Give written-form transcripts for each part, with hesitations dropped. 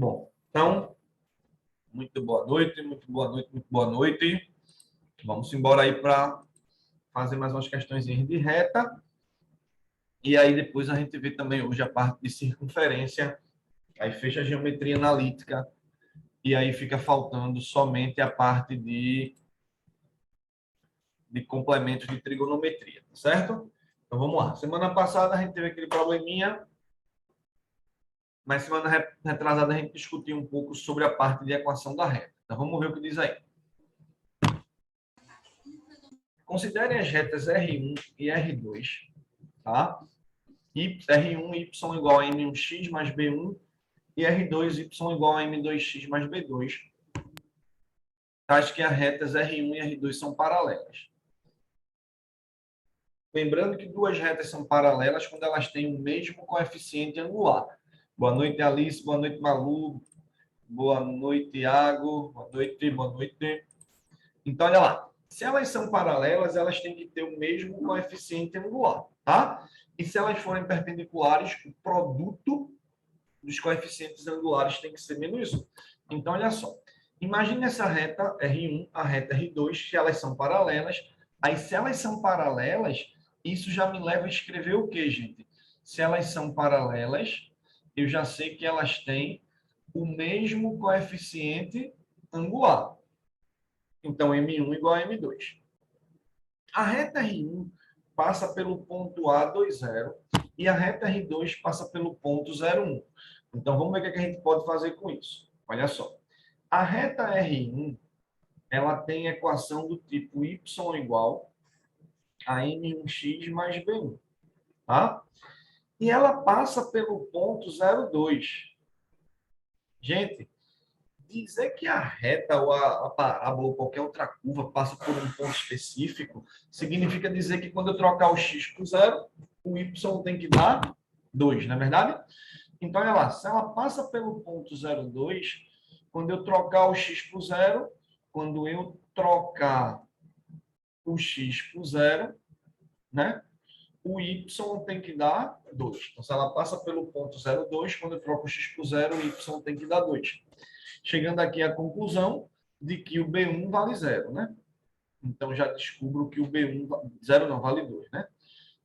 Bom, então, muito boa noite, muito boa noite, muito boa noite. Vamos embora aí para fazer mais umas questões de reta. E aí depois a gente vê também hoje a parte de circunferência, aí fecha a geometria analítica, e aí fica faltando somente a parte de complementos de trigonometria, tá certo? Então vamos lá. Semana passada a gente teve aquele probleminha, mas semana retrasada a gente discutiu um pouco sobre a parte de equação da reta. Então vamos ver o que diz aí. Considerem as retas R1 e R2, tá? R1, y igual a M1x mais B1 e R2, y igual a M2x mais B2. Tais que as retas R1 e R2 são paralelas. Lembrando que duas retas são paralelas quando elas têm o mesmo coeficiente angular. Boa noite, Alice. Boa noite, Malu. Boa noite, Iago. Boa noite, boa noite. Então, olha lá. Se elas são paralelas, elas têm que ter o mesmo coeficiente angular, tá? E se elas forem perpendiculares, o produto dos coeficientes angulares tem que ser menos 1. Então, olha só. Imagine essa reta R1, a reta R2, se elas são paralelas. Aí, se elas são paralelas, isso já me leva a escrever o quê, gente? Se elas são paralelas, eu já sei que elas têm o mesmo coeficiente angular. Então, M1 igual a M2. A reta R1 passa pelo ponto A20 e a reta R2 passa pelo ponto 01. Então, vamos ver o que a gente pode fazer com isso. Olha só. A reta R1, ela tem equação do tipo y igual a M1x mais B1. Tá? E ela passa pelo ponto 02. Gente, dizer que a reta ou a parábola ou qualquer outra curva passa por um ponto específico significa dizer que quando eu trocar o x por 0, o y tem que dar 2, não é verdade? Então, olha lá, se ela passa pelo ponto 02, quando eu trocar o x por 0, quando eu trocar o x por 0, né? O y tem que dar 2. Então, se ela passa pelo ponto 02, quando eu troco o x por 0, o y tem que dar 2. Chegando aqui à conclusão de que o B1 vale 0, né? Então, já descubro que o B1... 0 não, vale 2, né?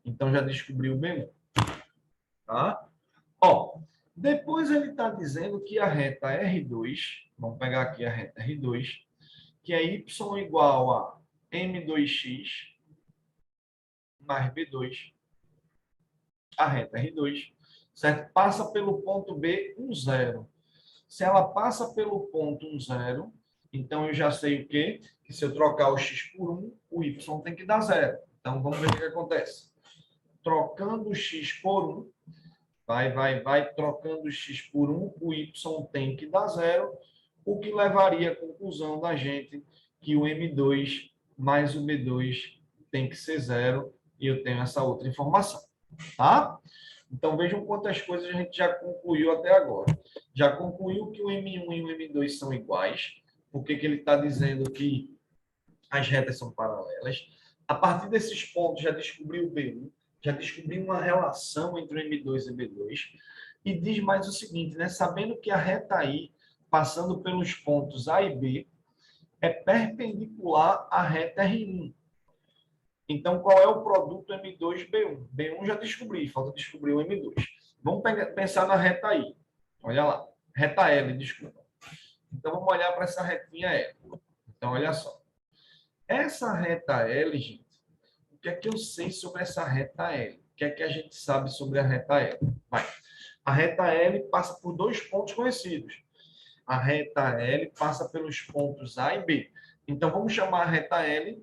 Então, já descobri o B1. Tá? Ó, depois ele está dizendo que a reta R2, vamos pegar aqui a reta R2, que é y igual a M2x mais B2, a reta R2, certo? Passa pelo ponto B, 0. Se ela passa pelo ponto 0, então eu já sei o quê? Que se eu trocar o x por 1, o y tem que dar 0. Então, vamos ver o que acontece. Trocando o x por 1, vai, trocando o x por 1, o y tem que dar 0, o que levaria à conclusão da gente que o M2 mais o B2 tem que ser 0, e eu tenho essa outra informação. Tá? Então, vejam quantas coisas a gente já concluiu até agora. Já concluiu que o M1 e o M2 são iguais, porque ele está dizendo que as retas são paralelas. A partir desses pontos, já descobriu o B1, já descobriu uma relação entre o M2 e o B2, e diz mais o seguinte, né? Sabendo que a reta I, passando pelos pontos A e B, é perpendicular à reta R1. Então, qual é o produto M2-B1? B1 já descobri, falta descobrir o M2. Vamos pensar na reta I. Olha lá. Reta L, desculpa. Então, vamos olhar para essa retinha L. Então, olha só. Essa reta L, gente, o que é que eu sei sobre essa reta L? O que é que a gente sabe sobre a reta L? Vai. A reta L passa por dois pontos conhecidos. A reta L passa pelos pontos A e B. Então, vamos chamar a reta L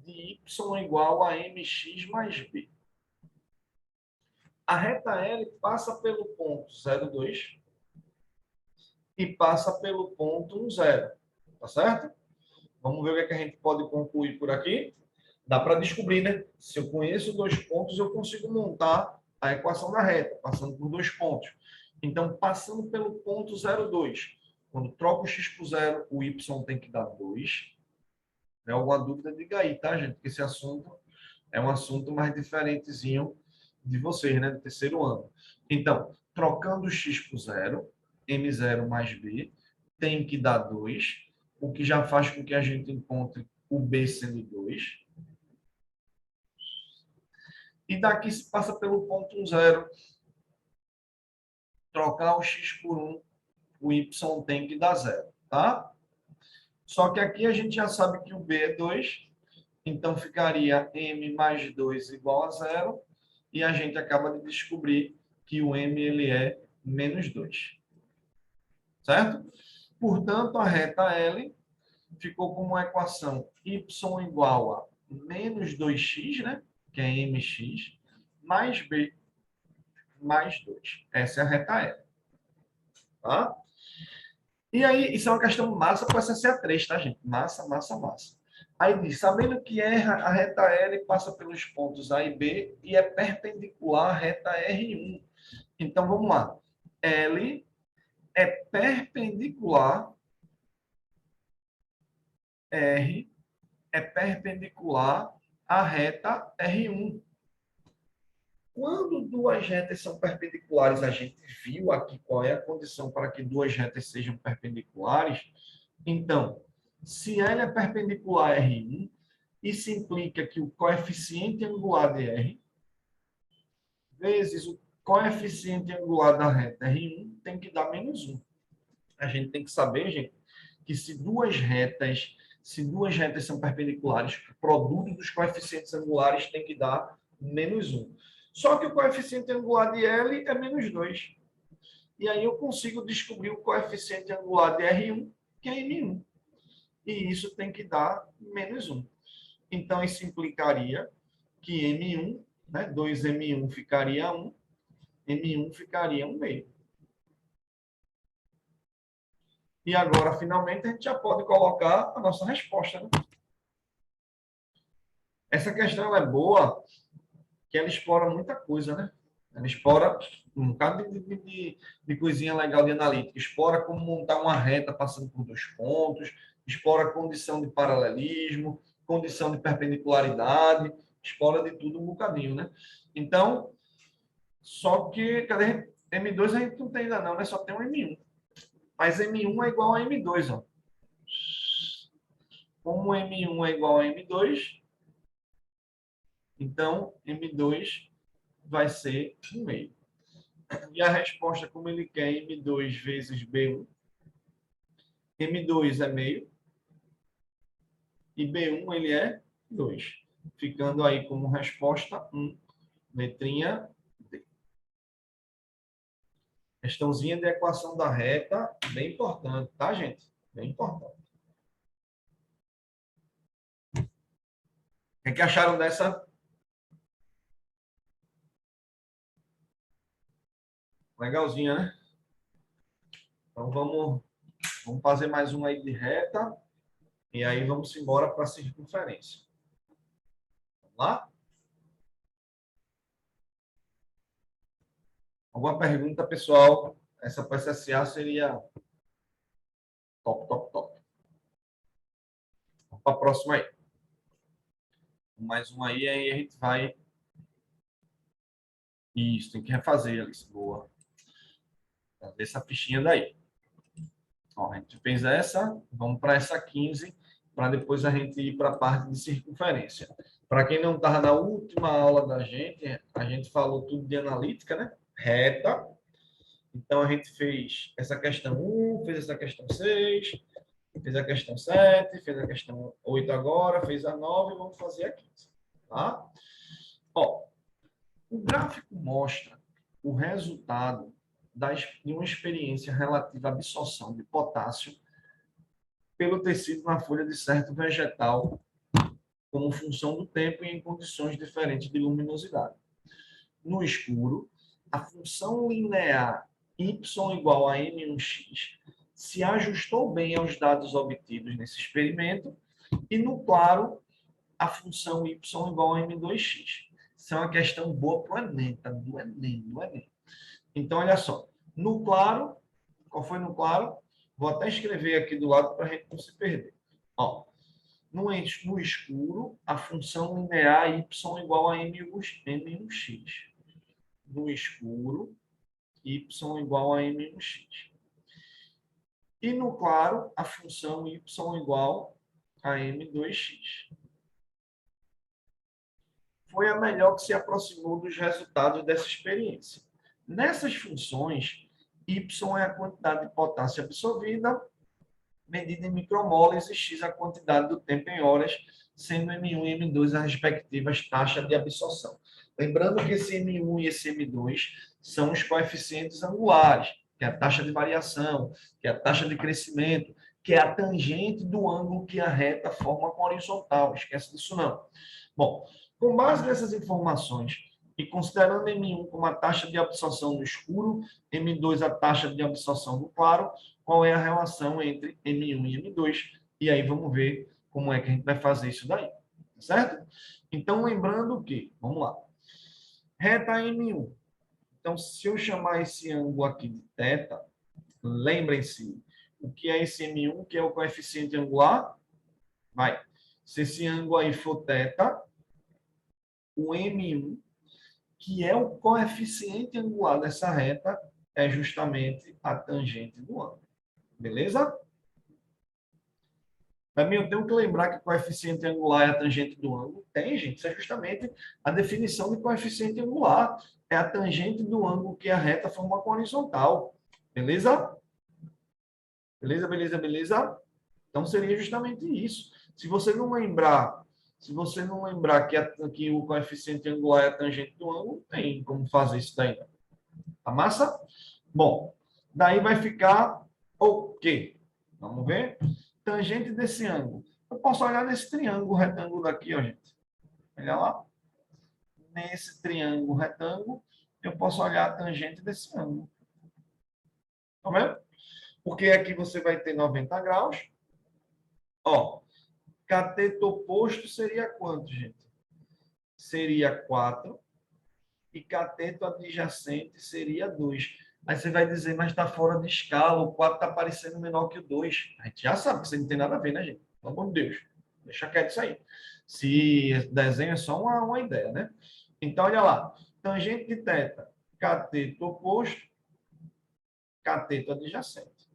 de y igual a mx mais b. A reta L passa pelo ponto 02 e passa pelo ponto 0. Tá certo? Vamos ver o que a gente pode concluir por aqui. Dá para descobrir, né? Se eu conheço dois pontos, eu consigo montar a equação da reta, passando por dois pontos. Então, passando pelo ponto 02, quando troco o x por 0, o y tem que dar 2. Tem alguma dúvida, diga aí, tá, gente? Porque esse assunto é um assunto mais diferentezinho de vocês, né? Do terceiro ano. Então, trocando o x por 0, M0 mais B tem que dar 2, o que já faz com que a gente encontre o B sendo 2. E daqui se passa pelo ponto 0. Trocar o x por 1, o y tem que dar 0, tá? Só que aqui a gente já sabe que o B é 2, então ficaria m mais 2 igual a 0, e a gente acaba de descobrir que o m ele é menos 2. Certo? Portanto, a reta L ficou como uma equação y igual a menos 2x, né? Que é mx, mais b mais 2. Essa é a reta L. Tá? E aí, isso é uma questão massa para SSA3, tá, gente? Massa, massa, massa. Aí diz, sabendo que a reta L passa pelos pontos A e B e é perpendicular à reta R1. Então, vamos lá. L é perpendicular, R é perpendicular à reta R1. Quando duas retas são perpendiculares, a gente viu aqui qual é a condição para que duas retas sejam perpendiculares. Então, se L é perpendicular a R1, isso implica que o coeficiente angular de R vezes o coeficiente angular da reta R1 tem que dar menos 1. A gente tem que saber, gente, que se duas retas são perpendiculares, o produto dos coeficientes angulares tem que dar menos 1. Só que o coeficiente angular de L é menos 2. E aí eu consigo descobrir o coeficiente angular de R1, que é M1. E isso tem que dar menos 1. Então, isso implicaria que M1, né, 2M1 ficaria 1, M1 ficaria 1 meio. E agora, finalmente, a gente já pode colocar a nossa resposta. Né? Essa questão é boa, que ela explora muita coisa, né? Ela explora um bocado de coisinha legal de analítica. Explora como montar uma reta passando por dois pontos, explora condição de paralelismo, condição de perpendicularidade, explora de tudo um bocadinho, né? Então, só que, cadê? M2 a gente não tem ainda não, né? Só tem um M1. Mas M1 é igual a M2, ó. Como M1 é igual a M2, então M2 vai ser 1 meio. E a resposta, como ele quer, M2 vezes B1. M2 é meio. E B1 ele é 2. Ficando aí como resposta 1, letrinha D. Questãozinha de equação da reta, bem importante, tá, gente? Bem importante. O que acharam dessa? Legalzinha, né? Então vamos fazer mais uma aí de reta. E aí vamos embora para a circunferência. Vamos lá? Alguma pergunta, pessoal? Essa para SSA seria top, top, top. Vamos para a próxima aí. Mais uma aí a gente vai. Isso, tem que refazer, Alice. Boa. Fazer essa fichinha daí. Ó, a gente fez essa, vamos para essa 15, para depois a gente ir para a parte de circunferência. Para quem não estava na última aula da gente, a gente falou tudo de analítica, né? Reta. Então a gente fez essa questão 1, fez essa questão 6, fez a questão 7, fez a questão 8 agora, fez a 9 e vamos fazer a 15. Tá? Ó, o gráfico mostra o resultado de uma experiência relativa à absorção de potássio pelo tecido na folha de certo vegetal, como função do tempo e em condições diferentes de luminosidade. No escuro, a função linear y igual a m1x se ajustou bem aos dados obtidos nesse experimento, e no claro, a função y igual a m2x. Isso é uma questão boa para o Enem, tá? Do Enem. Então, olha só. No claro, qual foi no claro? Vou até escrever aqui do lado para a gente não se perder. Ó, no escuro, a função linear y igual a m1x. No escuro, y igual a m1x. E no claro, a função y igual a m2x. Foi a melhor que se aproximou dos resultados dessa experiência. Nessas funções, y é a quantidade de potássio absorvida, medida em micromoles, e x a quantidade do tempo em horas, sendo M1 e M2 as respectivas taxas de absorção. Lembrando que esse M1 e esse M2 são os coeficientes angulares, que é a taxa de variação, que é a taxa de crescimento, que é a tangente do ângulo que a reta forma com a horizontal. Esquece disso não. Bom, com base nessas informações e considerando M1 como a taxa de absorção no escuro, M2 a taxa de absorção no claro, qual é a relação entre M1 e M2? E aí vamos ver como é que a gente vai fazer isso daí, certo? Então, lembrando que, vamos lá, reta M1. Então, se eu chamar esse ângulo aqui de θ, lembrem-se, o que é esse M1, que é o coeficiente angular? Vai. Se esse ângulo aí for θ, o M1, que é o coeficiente angular dessa reta, é justamente a tangente do ângulo. Beleza? Para mim, eu tenho que lembrar que coeficiente angular é a tangente do ângulo. Tem, gente. Isso é justamente a definição de coeficiente angular. É a tangente do ângulo que a reta forma com a horizontal. Beleza? Beleza, beleza, beleza? Então, seria justamente isso. Se você não lembrar que o coeficiente angular é a tangente do ângulo, tem como fazer isso daí. Tá massa? Bom, daí vai ficar o quê? Vamos ver? Tangente desse ângulo. Eu posso olhar nesse triângulo retângulo aqui, ó, gente. Olha lá. Nesse triângulo retângulo, eu posso olhar a tangente desse ângulo. Tá vendo? Porque aqui você vai ter 90 graus. Ó, cateto oposto seria quanto, gente? Seria 4. E cateto adjacente seria 2. Aí você vai dizer, mas está fora de escala, o 4 está parecendo menor que o 2. A gente já sabe que isso não tem nada a ver, né, gente? Pelo amor de Deus. Deixa quieto isso aí. Se desenho é só uma ideia, né? Então, olha lá. Tangente de θ, cateto oposto, cateto adjacente.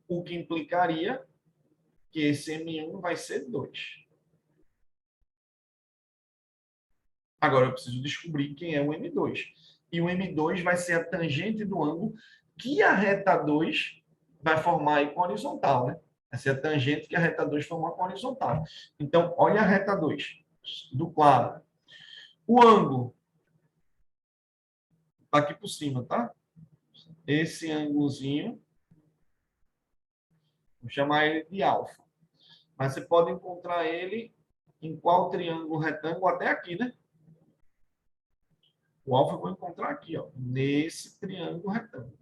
O que implicaria que esse M1 vai ser 2. Agora eu preciso descobrir quem é o M2. E o M2 vai ser a tangente do ângulo que a reta 2 vai formar aí com a horizontal, né? Vai ser a tangente que a reta 2 formar com a horizontal. Então, olha a reta 2 do claro. O ângulo está aqui por cima, tá? Esse ângulozinho, vou chamar ele de alfa. Mas você pode encontrar ele em qual triângulo retângulo? Até aqui, né? O alfa eu vou encontrar aqui, ó, nesse triângulo retângulo.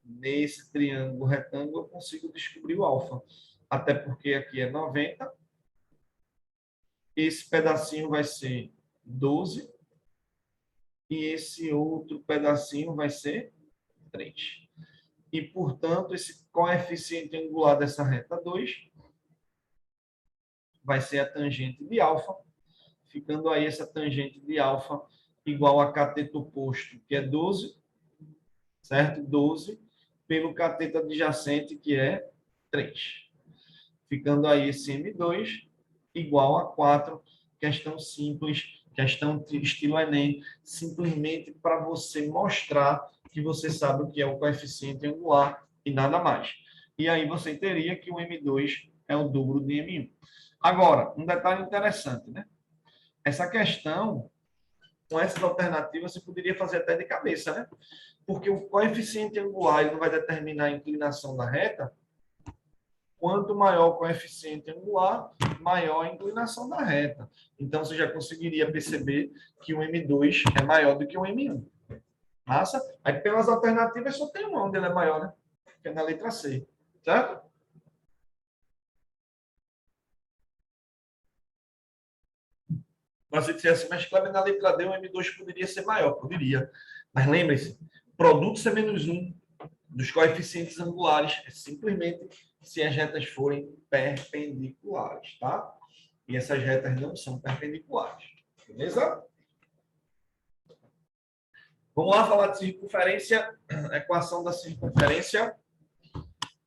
Nesse triângulo retângulo eu consigo descobrir o alfa. Até porque aqui é 90. Esse pedacinho vai ser 12. E esse outro pedacinho vai ser 3. E, portanto, esse coeficiente angular dessa reta 2 vai ser a tangente de alfa, ficando aí essa tangente de alfa igual a cateto oposto, que é 12, certo? 12, pelo cateto adjacente, que é 3. Ficando aí esse M2 igual a 4, questão simples, questão estilo Enem, simplesmente para você mostrar que você sabe o que é o coeficiente angular e nada mais. E aí você teria que o M2 é o dobro de M1. Agora, um detalhe interessante, né? Essa questão, com essas alternativas, você poderia fazer até de cabeça, né? Porque o coeficiente angular ele não vai determinar a inclinação da reta. Quanto maior o coeficiente angular, maior a inclinação da reta. Então, você já conseguiria perceber que o M2 é maior do que o M1. Massa? Aí, pelas alternativas, só tem uma onde ele é maior, né? Que é na letra C. Certo? Mas se dissesse, mas claro, na letra D o M2 poderia ser maior. Poderia. Mas lembre-se, produto C menos 1 dos coeficientes angulares é simplesmente se as retas forem perpendiculares, tá? E essas retas não são perpendiculares. Beleza? Vamos lá falar de circunferência, equação da circunferência.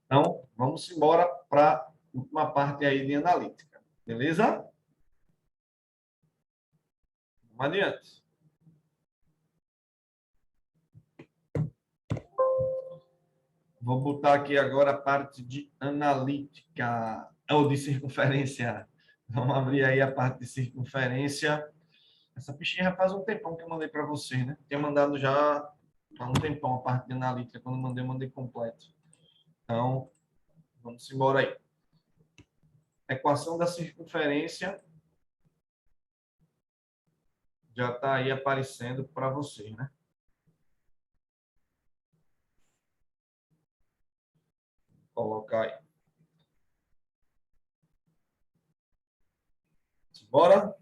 Então, vamos embora para a última parte aí de analítica. Beleza? Vamos adiante. Vou botar aqui agora a parte de analítica, ou de circunferência. Vamos abrir aí a parte de circunferência. Essa fichinha já faz um tempão que eu mandei para vocês, né? Tinha mandado já há um tempão a parte de analítica. Quando eu mandei completo. Então, vamos embora aí. Equação da circunferência já está aí aparecendo para vocês, né? Vou colocar aí. Bora?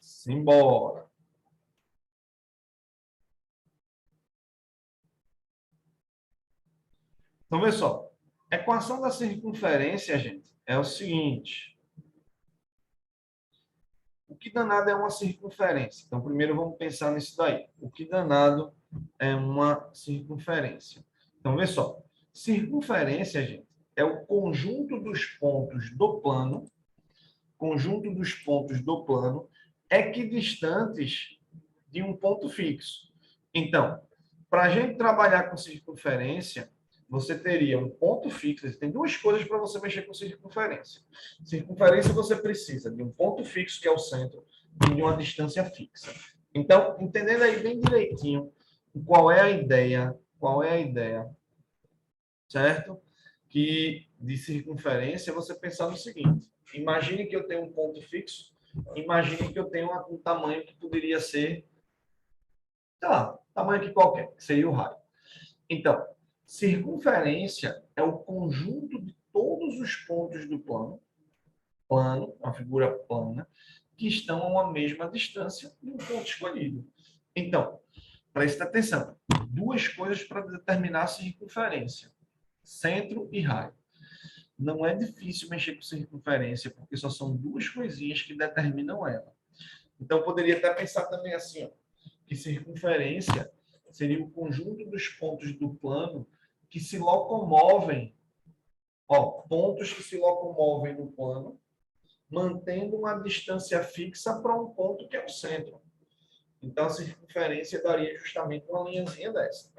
Simbora. Então, vê só. Equação da circunferência, gente, é o seguinte. O que danado é uma circunferência? Então, primeiro vamos pensar nisso daí. O que danado é uma circunferência? Então, vê só. Circunferência, gente, é o conjunto dos pontos do plano, equidistantes de um ponto fixo. Então, para a gente trabalhar com circunferência, você teria um ponto fixo. Tem duas coisas para você mexer com circunferência. Circunferência, você precisa de um ponto fixo, que é o centro, e de uma distância fixa. Então, entendendo aí bem direitinho qual é a ideia, certo? Que de circunferência, você pensar no seguinte: imagine que eu tenho um ponto fixo, imagine que eu tenho um tamanho que poderia ser, sei lá, tamanho aqui qualquer, que seria o raio. Então, circunferência é o conjunto de todos os pontos do plano, uma figura plana, que estão a uma mesma distância de um ponto escolhido. Então, preste atenção. Duas coisas para determinar a circunferência: centro e raio. Não é difícil mexer com circunferência, porque só são duas coisinhas que determinam ela. Então, poderia até pensar também assim, ó, que circunferência seria o conjunto dos pontos do plano que se locomovem, pontos que se locomovem no plano, mantendo uma distância fixa para um ponto que é o centro. Então, a circunferência daria justamente uma linhazinha dessa.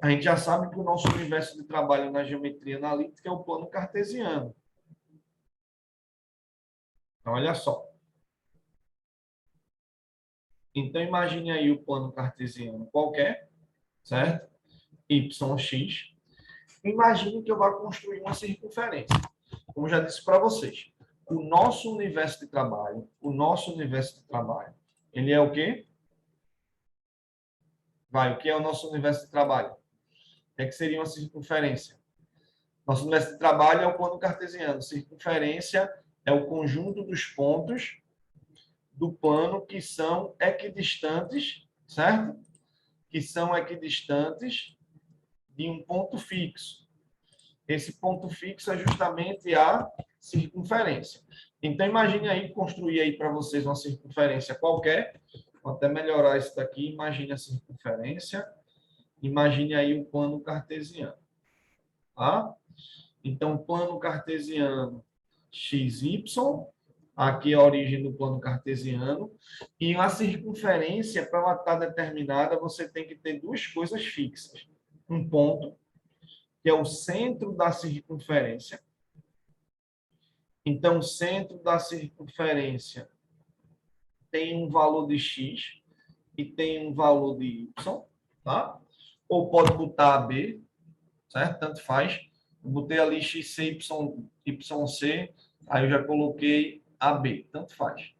A gente já sabe que o nosso universo de trabalho na geometria analítica é o plano cartesiano. Então, olha só. Então, imagine aí o plano cartesiano qualquer, certo? YX. Imagine que eu vá construir uma circunferência. Como já disse para vocês, o nosso universo de trabalho, ele é o quê? O que é o nosso universo de trabalho? O que é que seria uma circunferência? Nosso universo de trabalho é o plano cartesiano. Circunferência é o conjunto dos pontos do plano que são equidistantes, certo? Que são equidistantes de um ponto fixo. Esse ponto fixo é justamente a circunferência. Então, imagine aí, construir aí para vocês uma circunferência qualquer. Vou até melhorar isso daqui. Imagine a circunferência. Imagine aí o plano cartesiano. Tá? Então, plano cartesiano XY. Aqui é a origem do plano cartesiano. E a circunferência, para ela estar determinada, você tem que ter duas coisas fixas. Um ponto, que é o centro da circunferência. Então, o centro da circunferência tem um valor de x e tem um valor de y, tá? Ou pode botar AB, certo? Tanto faz. Eu botei ali xc, yc, aí eu já coloquei AB, tanto faz.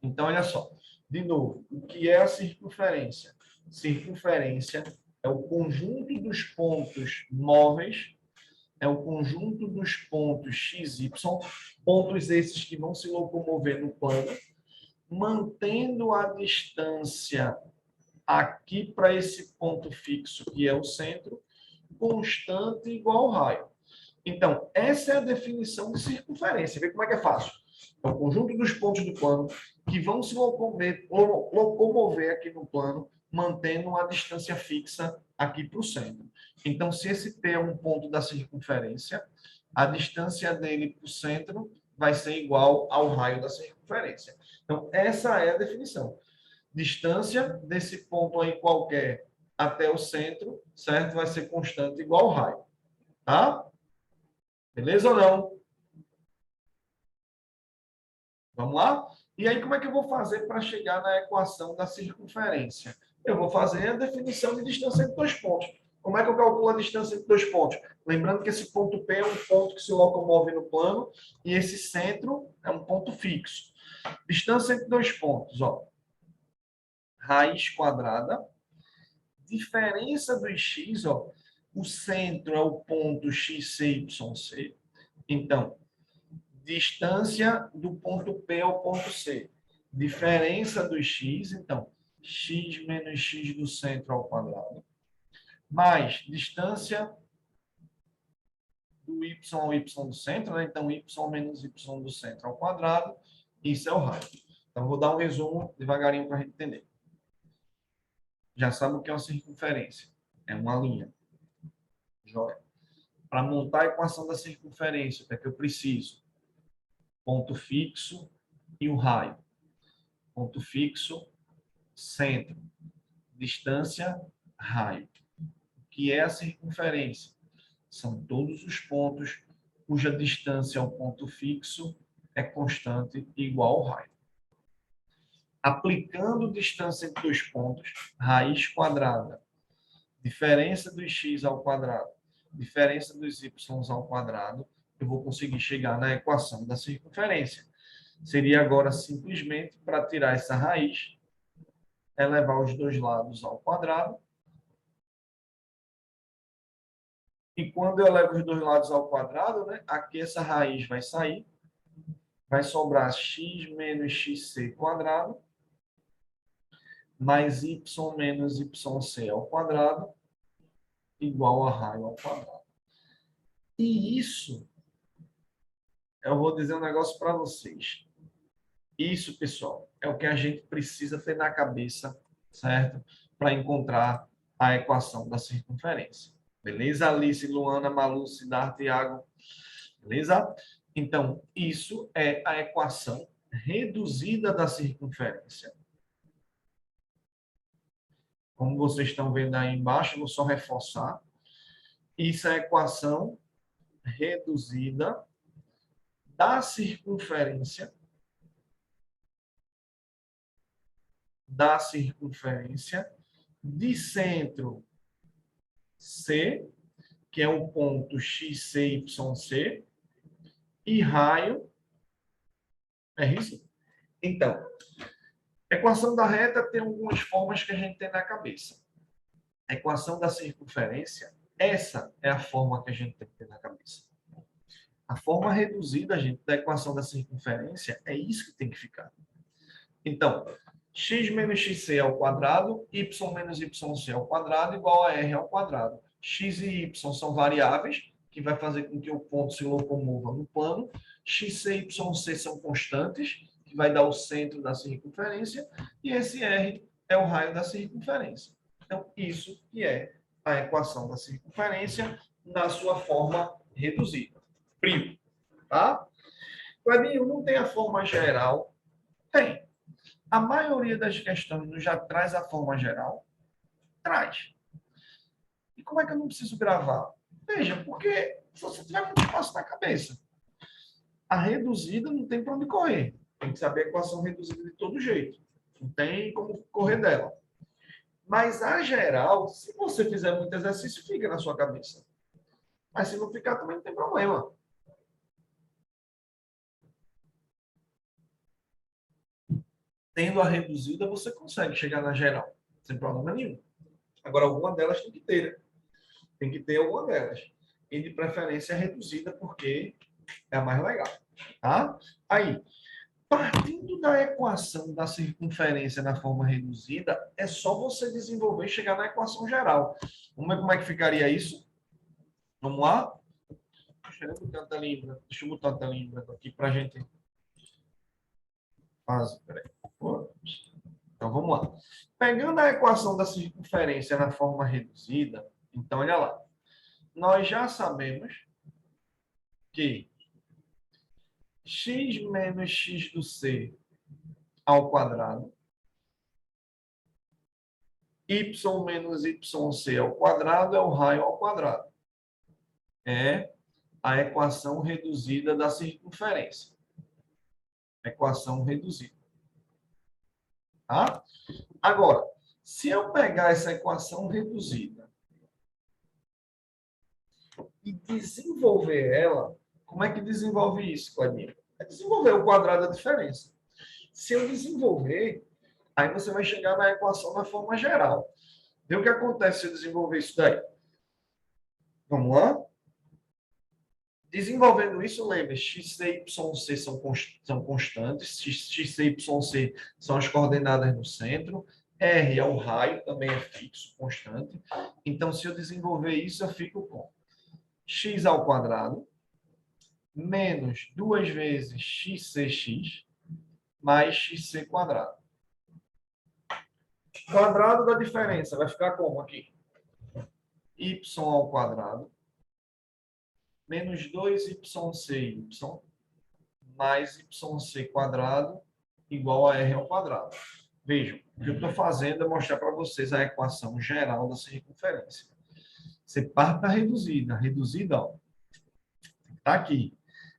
Então, olha só. De novo, o que é a circunferência? Circunferência é o conjunto dos pontos móveis, é o conjunto dos pontos x, y, pontos esses que vão se locomover no plano, mantendo a distância aqui para esse ponto fixo, que é o centro, constante igual ao raio. Então, essa é a definição de circunferência. Vê como é que é fácil. É o conjunto dos pontos do plano que vão se locomover aqui no plano, mantendo uma distância fixa aqui para o centro. Então, se esse P é um ponto da circunferência, a distância dele para o centro vai ser igual ao raio da circunferência. Então, essa é a definição. Distância desse ponto aí qualquer até o centro, certo? Vai ser constante igual ao raio. Tá? Beleza ou não? Vamos lá? E aí, como é que eu vou fazer para chegar na equação da circunferência? Eu vou fazer a definição de distância entre dois pontos. Como é que eu calculo a distância entre dois pontos? Lembrando que esse ponto P é um ponto que se locomove no plano e esse centro é um ponto fixo. Distância entre dois pontos, ó. Raiz quadrada. Diferença dos x, ó. O centro é o ponto XCYC. Então, distância do ponto P ao ponto C. Diferença do x, então, x menos x do centro ao quadrado. Mais distância do y ao y do centro, né? Então, y menos y do centro ao quadrado. Isso é o raio. Então, vou dar um resumo devagarinho para a gente entender. Já sabe o que é uma circunferência. É uma linha. Joia. Para montar a equação da circunferência, o que é que eu preciso? Ponto fixo e o raio. Ponto fixo, centro. Distância, raio. O que é a circunferência? São todos os pontos cuja distância ao ponto fixo é constante igual ao raio. Aplicando distância entre dois pontos, raiz quadrada, diferença dos x ao quadrado, diferença dos y ao quadrado, eu vou conseguir chegar na equação da circunferência. Seria agora simplesmente, para tirar essa raiz, elevar os dois lados ao quadrado. E quando eu elevo os dois lados ao quadrado, né, aqui essa raiz vai sair. Vai sobrar x menos xc quadrado, mais y menos yc ao quadrado, igual a raio ao quadrado. E isso, eu vou dizer um negócio para vocês. Isso, pessoal, é o que a gente precisa ter na cabeça, certo? Para encontrar a equação da circunferência. Beleza? Alice, Luana, Malu, Siddhartha, Thiago. Beleza? Então, isso é a equação reduzida da circunferência. Como vocês estão vendo aí embaixo, eu vou só reforçar. Isso é a equação reduzida da circunferência de centro C, que é o ponto XCYC, e raio RC. Então, a equação da reta tem algumas formas que a gente tem na cabeça. A equação da circunferência, essa é a forma que a gente tem que ter na cabeça. A forma reduzida, gente, da equação da circunferência é isso que tem que ficar. Então, x menos xc ao quadrado, y menos yc ao quadrado, igual a r ao quadrado. X e y são variáveis, que vai fazer com que o ponto se locomova no plano. X e yc são constantes, que vai dar o centro da circunferência. E esse r é o raio da circunferência. Então, isso que é a equação da circunferência na sua forma reduzida. Primo, tá? Clebinho, não tem a forma geral? Tem. A maioria das questões já traz a forma geral? Traz. E como é que eu não preciso gravar? Veja, porque se você tiver muito espaço na cabeça, a reduzida não tem para onde correr. Tem que saber a equação reduzida de todo jeito. Não tem como correr dela. Mas a geral, se você fizer muito exercício, fica na sua cabeça. Mas se não ficar, também não tem problema. Tendo a reduzida, você consegue chegar na geral, sem problema nenhum. Agora, alguma delas tem que ter. Tem que ter alguma delas. E de preferência reduzida, porque é a mais legal. Tá? Aí, partindo da equação da circunferência na forma reduzida, é só você desenvolver e chegar na equação geral. Vamos ver como é que ficaria isso? Vamos lá? Deixa eu botar a telinha em branco aqui para a gente Peraí. Então, vamos lá. Pegando a equação da circunferência na forma reduzida, então, olha lá. Nós já sabemos que x menos x do c ao quadrado, y menos yc ao quadrado é o raio ao quadrado. É a equação reduzida da circunferência. Equação reduzida. Tá? Agora, se eu pegar essa equação reduzida e desenvolver ela, como é que desenvolve isso, Claudinho? É desenvolver o quadrado da diferença. Se eu desenvolver, aí você vai chegar na equação da forma geral. Vê o que acontece se eu desenvolver isso daí. Vamos lá? Desenvolvendo isso, lembre, x, c, y, c são constantes, x, c, y, c são as coordenadas no centro, r é o raio, também é fixo, constante. Então, se eu desenvolver isso, eu fico com x ao quadrado menos 2 vezes xcx mais xc quadrado. Quadrado da diferença vai ficar como aqui? Y ao quadrado menos 2ycy mais yc quadrado igual a r ao quadrado. Vejam, o que eu estou fazendo é mostrar para vocês a equação geral da circunferência. Você parte da reduzida. A reduzida, ó, está aqui.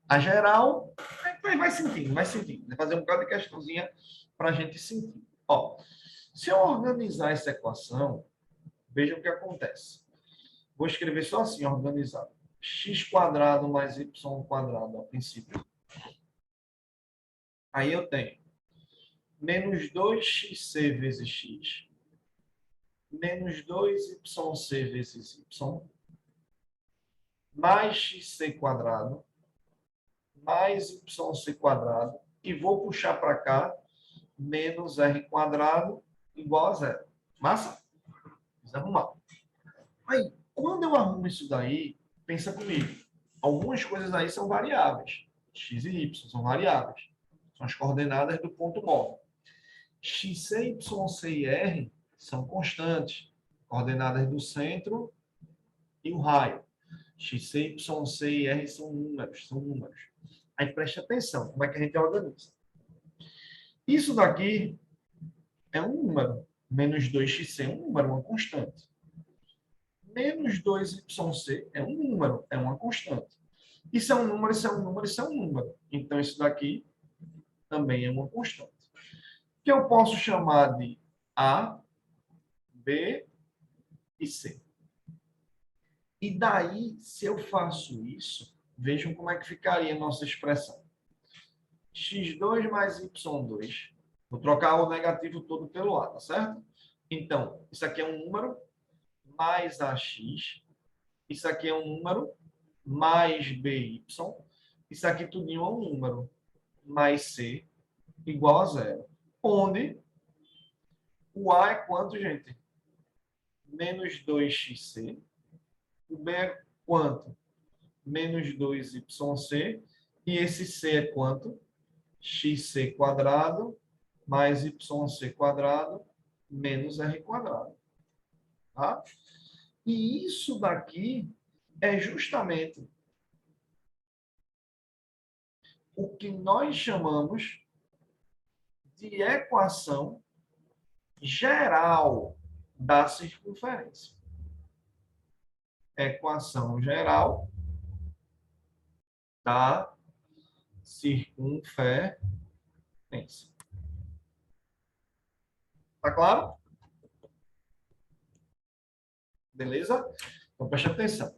A geral, vai sentindo, vai sentindo. Vou fazer um bocado de questãozinha para a gente sentir. Ó, se eu organizar essa equação, vejam o que acontece. Vou escrever só assim, organizado. X quadrado mais y quadrado, a princípio. Aí eu tenho menos 2xc vezes x, menos 2yc vezes y, mais xc quadrado, mais yc quadrado, e vou puxar para cá, menos r quadrado igual a zero. Massa? Vamos arrumar. Aí, quando eu arrumo isso daí, pensa comigo. Algumas coisas aí são variáveis. X e y são variáveis. São as coordenadas do ponto móvel. X, Y, C e R são constantes. Coordenadas do centro e o raio. X, Y, C e R são números. Aí preste atenção, como é que a gente organiza. Isso daqui é um número. Menos 2xc é um número, uma constante. Menos 2yc é um número, é uma constante. Isso é um número, isso é um número, isso é um número. Então, isso daqui também é uma constante. Que eu posso chamar de A, B e C. E daí, se eu faço isso, vejam como é que ficaria a nossa expressão. x2 mais y2. Vou trocar o negativo todo pelo A, tá certo? Então, isso aqui é um número mais AX. Isso aqui é um número mais BY. Isso aqui tudinho é um número mais C igual a zero. Onde o A é quanto, gente? Menos 2xc. O B é quanto? Menos 2yc. E esse C é quanto? Xc quadrado mais yc quadrado menos r quadrado. Tá? E isso daqui é justamente o que nós chamamos de equação geral da circunferência. Equação geral da circunferência. Tá claro? Beleza? Então, preste atenção.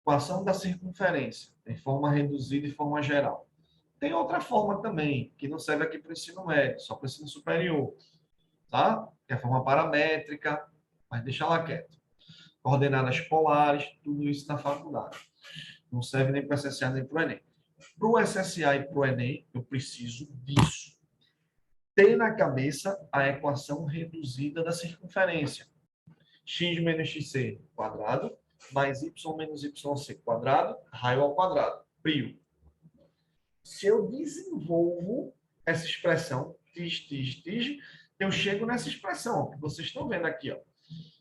Equação da circunferência. Tem forma reduzida e forma geral. Tem outra forma também, que não serve aqui para o ensino médio, só para o ensino superior. Tá? Que é a forma paramétrica, mas deixa lá quieto. Coordenadas polares, tudo isso na faculdade. Não serve nem para o SSA nem para o Enem. Para o SSA e para o Enem, eu preciso disso. Ter na cabeça a equação reduzida da circunferência. X menos xc quadrado, mais y menos yc quadrado, raio ao quadrado. Prio. Se eu desenvolvo essa expressão, eu chego nessa expressão que vocês estão vendo aqui, ó.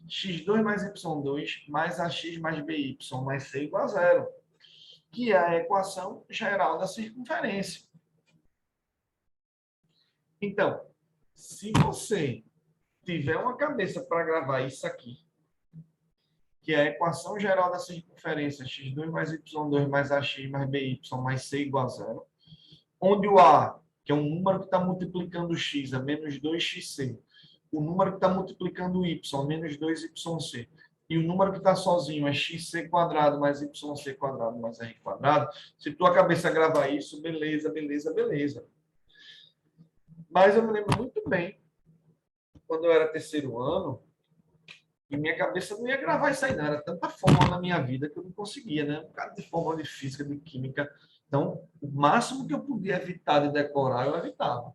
x2 mais y2 mais ax mais by mais c igual a zero, que é a equação geral da circunferência. Então, se você tiver uma cabeça para gravar isso aqui, que é a equação geral da circunferência, x2 mais y2 mais ax mais by mais c igual a zero, onde o a, que é um número que está multiplicando o x, é menos 2xc, o número que está multiplicando o y, menos 2yc, e o número que está sozinho é xc quadrado mais yc quadrado mais r quadrado, se tua cabeça gravar isso, beleza, beleza, beleza. Mas eu me lembro muito bem, quando eu era terceiro ano, e minha cabeça não ia gravar isso aí, não. Era tanta fórmula na minha vida que eu não conseguia, né? Um bocado de fórmula de física, de química. Então, o máximo que eu podia evitar de decorar, eu evitava.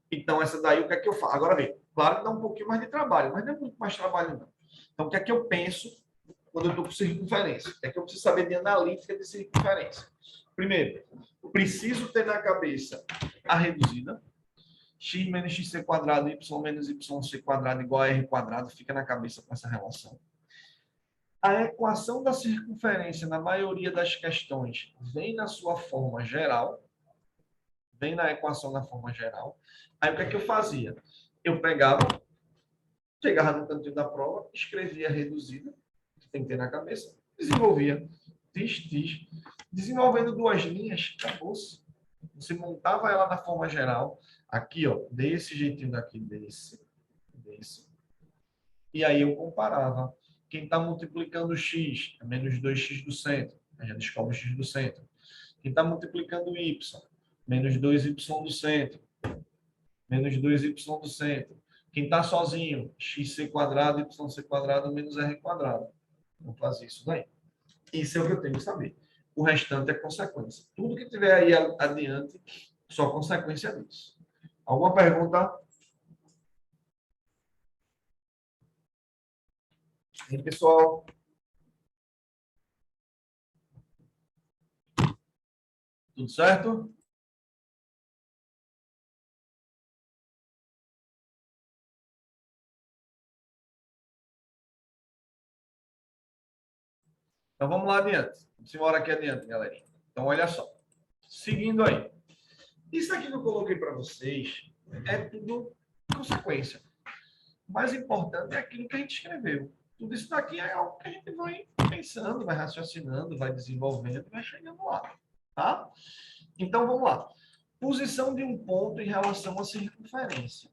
Então, essa daí, o que é que eu faço? Agora, vem, claro que dá um pouquinho mais de trabalho, mas não é muito mais trabalho, não. Então, o que é que eu penso quando eu estou com circunferência? É que eu preciso saber de analítica de circunferência. Primeiro, eu preciso ter na cabeça a reduzida, x menos xc quadrado, y menos yc quadrado igual a r quadrado, fica na cabeça com essa relação. A equação da circunferência, na maioria das questões, vem na sua forma geral, vem na equação da forma geral. Aí o que é que eu fazia? Eu pegava, chegava no cantinho da prova, escrevia reduzida, que tem que ter na cabeça, desenvolvia, desenvolvendo duas linhas, acabou-se. Você montava ela na forma geral, aqui, ó, desse jeitinho daqui, desse. E aí eu comparava. Quem está multiplicando x é menos 2x do centro. Aí já descobre o x do centro. Quem está multiplicando y, menos 2y do centro. Menos 2y do centro. Quem está sozinho, xc quadrado, yc quadrado, menos r quadrado. Vamos fazer isso daí. Isso é o que eu tenho que saber. O restante é consequência. Tudo que tiver aí adiante, só consequência disso. Alguma pergunta? E aí, pessoal? Tudo certo? Então vamos lá adiante. Vamos embora aqui adiante, galerinha. Então olha só. Seguindo aí. Isso aqui que eu coloquei para vocês é tudo consequência. O mais importante é aquilo que a gente escreveu. Tudo isso daqui é algo que a gente vai pensando, vai raciocinando, vai desenvolvendo, vai chegando lá. Tá? Então vamos lá. Posição de um ponto em relação à circunferência.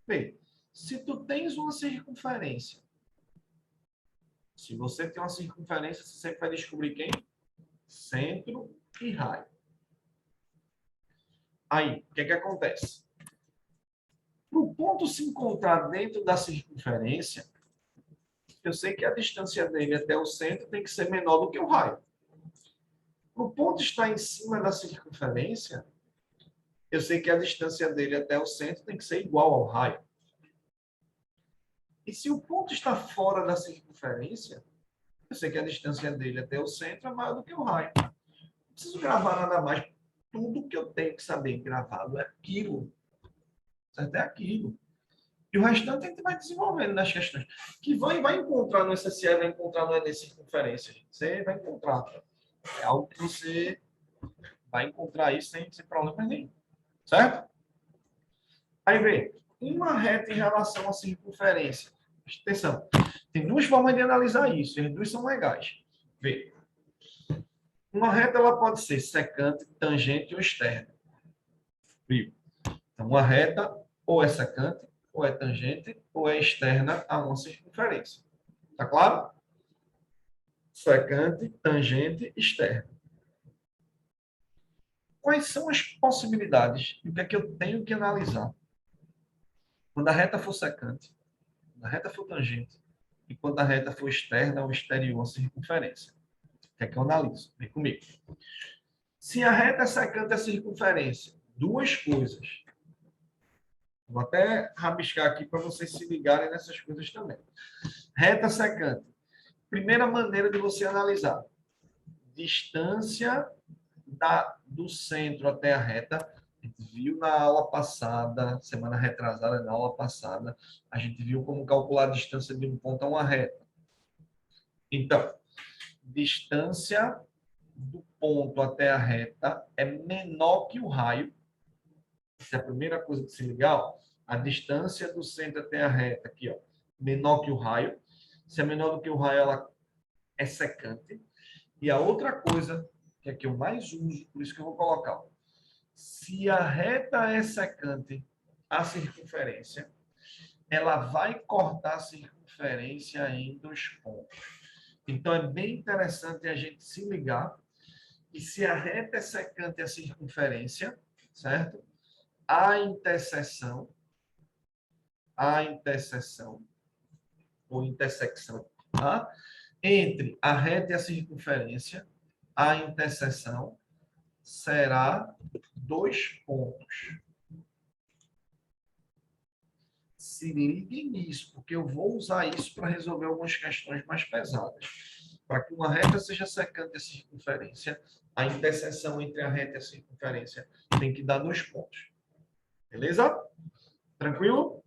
Vê, se tu tens uma circunferência, se você tem uma circunferência, você sempre vai descobrir quem? Centro e raio. Aí, o que é que acontece? Para o ponto se encontrar dentro da circunferência, eu sei que a distância dele até o centro tem que ser menor do que o raio. Para o ponto estar em cima da circunferência, eu sei que a distância dele até o centro tem que ser igual ao raio. E se o ponto está fora da circunferência, eu sei que a distância dele até o centro é maior do que o raio. Não preciso gravar nada mais. Tudo que eu tenho que saber gravado é aquilo. Certo? É aquilo. E o restante a gente vai desenvolvendo nas questões. Que vai encontrar no SSE, vai encontrar no Enem Circunferência. Você vai encontrar. É algo que você vai encontrar isso sem problema nenhum. Certo? Aí vem, uma reta em relação à circunferência. Atenção. Tem duas formas de analisar isso. As duas são legais. Vê. Uma reta ela pode ser secante, tangente ou externa. Viu? Então, uma reta ou é secante, ou é tangente, ou é externa a uma circunferência. Tá claro? Secante, tangente, externa. Quais são as possibilidades e o que é que eu tenho que analisar? Quando a reta for secante, quando a reta for tangente e quando a reta for externa ou exterior à circunferência. O que é que eu analiso? Vem comigo. Se a reta é secante à circunferência, duas coisas. Vou até rabiscar aqui para vocês se ligarem nessas coisas também. Reta secante. Primeira maneira de você analisar. Distância do centro até a reta A gente viu na aula passada, semana retrasada, na aula passada, a gente viu como calcular a distância de um ponto a uma reta. Então, distância do ponto até a reta é menor que o raio. Essa é a primeira coisa que se ligar, ó. A distância do centro até a reta aqui, ó, menor que o raio. Se é menor do que o raio, ela é secante. E a outra coisa, que é que eu mais uso, por isso que eu vou colocar, ó. Se a reta é secante à circunferência, ela vai cortar a circunferência em 2 pontos. Então, é bem interessante a gente se ligar que se a reta é secante à circunferência, certo? A interseção, ou intersecção, tá? Entre a reta e a circunferência, a interseção será 2 pontos. Se liguem nisso, porque eu vou usar isso para resolver algumas questões mais pesadas. Para que uma reta seja secante à circunferência, a interseção entre a reta e a circunferência tem que dar 2 pontos. Beleza? Tranquilo?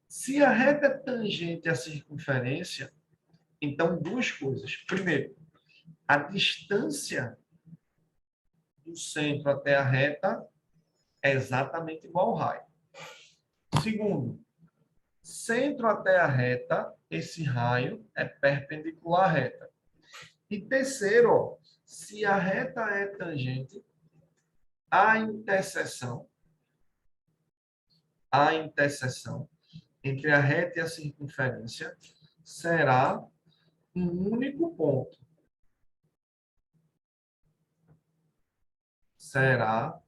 Se a reta é tangente à circunferência, então duas coisas. Primeiro, a distância do centro até a reta é exatamente igual ao raio. Segundo, centro até a reta, esse raio é perpendicular à reta. E terceiro, ó, se a reta é tangente, a interseção entre a reta e a circunferência será um único ponto. Será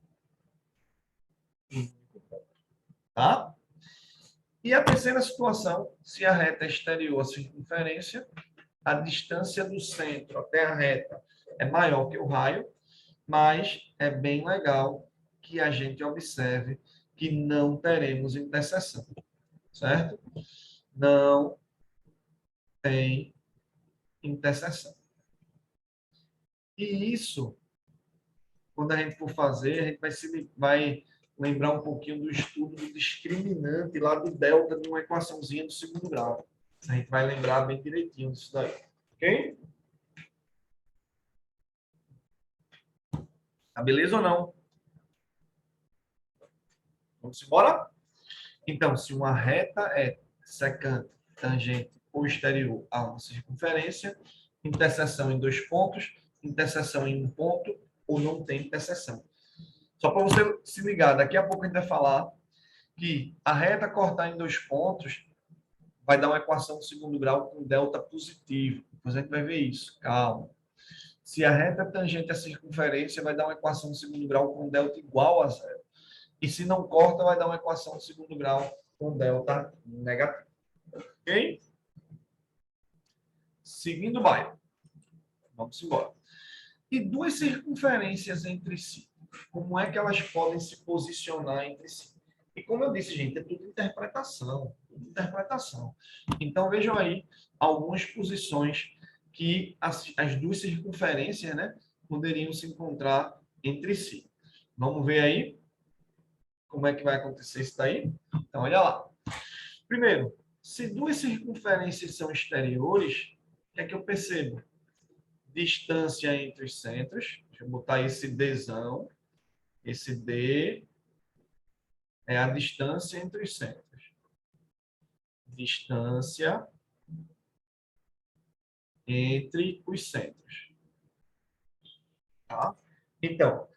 um único ponto. Tá? E a terceira situação, se a reta é exterior à circunferência, a distância do centro até a reta é maior que o raio, mas é bem legal que a gente observe que não teremos interseção, certo? Não tem interseção. E isso, quando a gente for fazer, a gente vai lembrar um pouquinho do estudo do discriminante lá do delta de uma equaçãozinha do segundo grau. A gente vai lembrar bem direitinho disso daí. Ok? Tá beleza ou não? Vamos embora? Então, se uma reta é secante, tangente ou exterior a uma circunferência, interseção em 2 pontos, interseção em 1 ponto ou não tem interseção. Só para você se ligar, daqui a pouco a gente vai falar que a reta cortar em 2 pontos vai dar uma equação do segundo grau com delta positivo. Depois a gente vai ver isso. Calma. Se a reta é tangente à circunferência, vai dar uma equação do segundo grau com delta igual a zero. E se não corta, vai dar uma equação do segundo grau com delta negativo. Ok? Seguindo o baile. Vamos embora. E duas circunferências entre si. Como é que elas podem se posicionar entre si? E como eu disse, gente, é tudo interpretação. Tudo interpretação. Então, vejam aí algumas posições que as duas circunferências, né, poderiam se encontrar entre si. Vamos ver aí como é que vai acontecer isso daí? Então, olha lá. Primeiro, se duas circunferências são exteriores, o que é que eu percebo? Distância entre os centros. Deixa eu botar esse Dzão. Esse D é a distância entre os centros. Distância entre os centros. Tá? Então,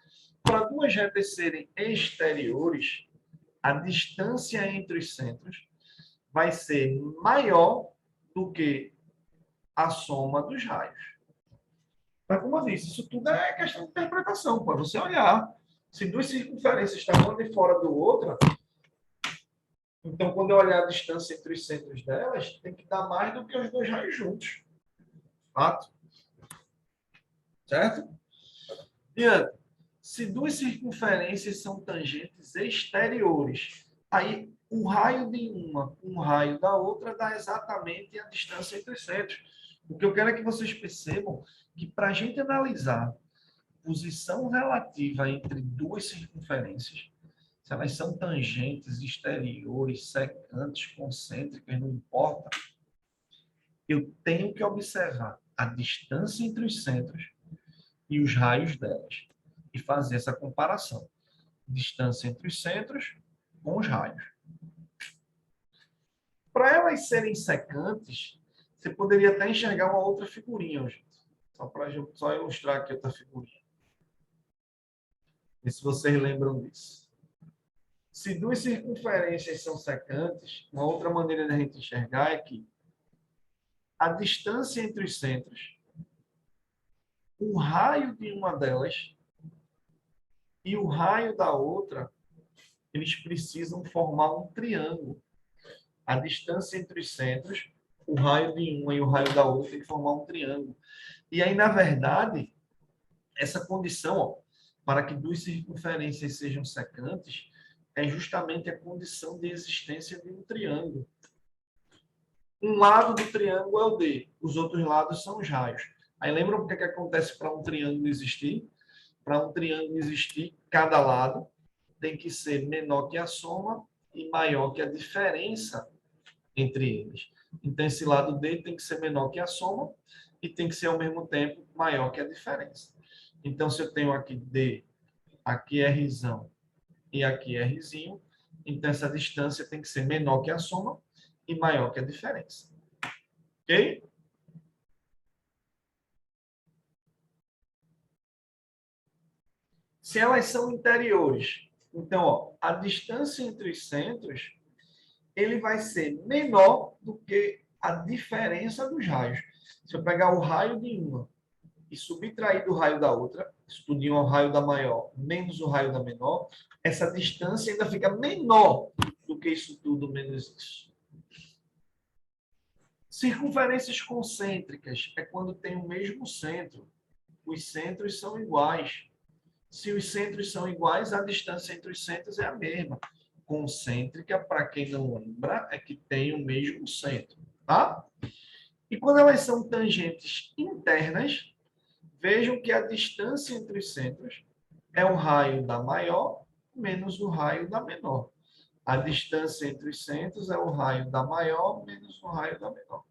para duas retas serem exteriores, a distância entre os centros vai ser maior do que a soma dos raios. Mas, como eu disse, isso tudo é questão de interpretação. Para você olhar, se duas circunferências estão uma de fora do outra, então, quando eu olhar a distância entre os centros delas, tem que dar mais do que os dois raios juntos. Fato. Certo? Diante. Se duas circunferências são tangentes exteriores, aí o raio de uma com o raio da outra dá exatamente a distância entre os centros. O que eu quero é que vocês percebam que para a gente analisar posição relativa entre duas circunferências, se elas são tangentes, exteriores, secantes, concêntricas, não importa, eu tenho que observar a distância entre os centros e os raios delas e fazer essa comparação. Distância entre os centros com os raios. Para elas serem secantes, você poderia até enxergar uma outra figurinha, gente. Só ilustrar aqui outra figurinha. Vê se vocês lembram disso. Se duas circunferências são secantes, uma outra maneira de a gente enxergar é que a distância entre os centros, o raio de uma delas e o raio da outra, eles precisam formar um triângulo. A distância entre os centros, o raio de uma e o raio da outra tem que formar um triângulo. E aí, na verdade, essa condição, ó, para que duas circunferências sejam secantes, é justamente a condição de existência de um triângulo. Um lado do triângulo é o D, os outros lados são os raios. Aí lembram o que acontece para um triângulo existir? Para um triângulo existir, cada lado tem que ser menor que a soma e maior que a diferença entre eles. Então, esse lado D tem que ser menor que a soma e tem que ser, ao mesmo tempo, maior que a diferença. Então, se eu tenho aqui D, aqui é Rzão e aqui é Rzinho, então essa distância tem que ser menor que a soma e maior que a diferença. Ok? Se elas são interiores, então, ó, a distância entre os centros, ele vai ser menor do que a diferença dos raios. Se eu pegar o raio de uma e subtrair do raio da outra, isso tudo é o raio da maior menos o raio da menor, essa distância ainda fica menor do que isso tudo menos isso. Circunferências concêntricas é quando tem o mesmo centro. Os centros são iguais. Se os centros são iguais, a distância entre os centros é a mesma. Concêntrica, para quem não lembra, é que tem o mesmo centro, tá? E quando elas são tangentes internas, vejam que a distância entre os centros é o raio da maior menos o raio da menor. A distância entre os centros é o raio da maior menos o raio da menor.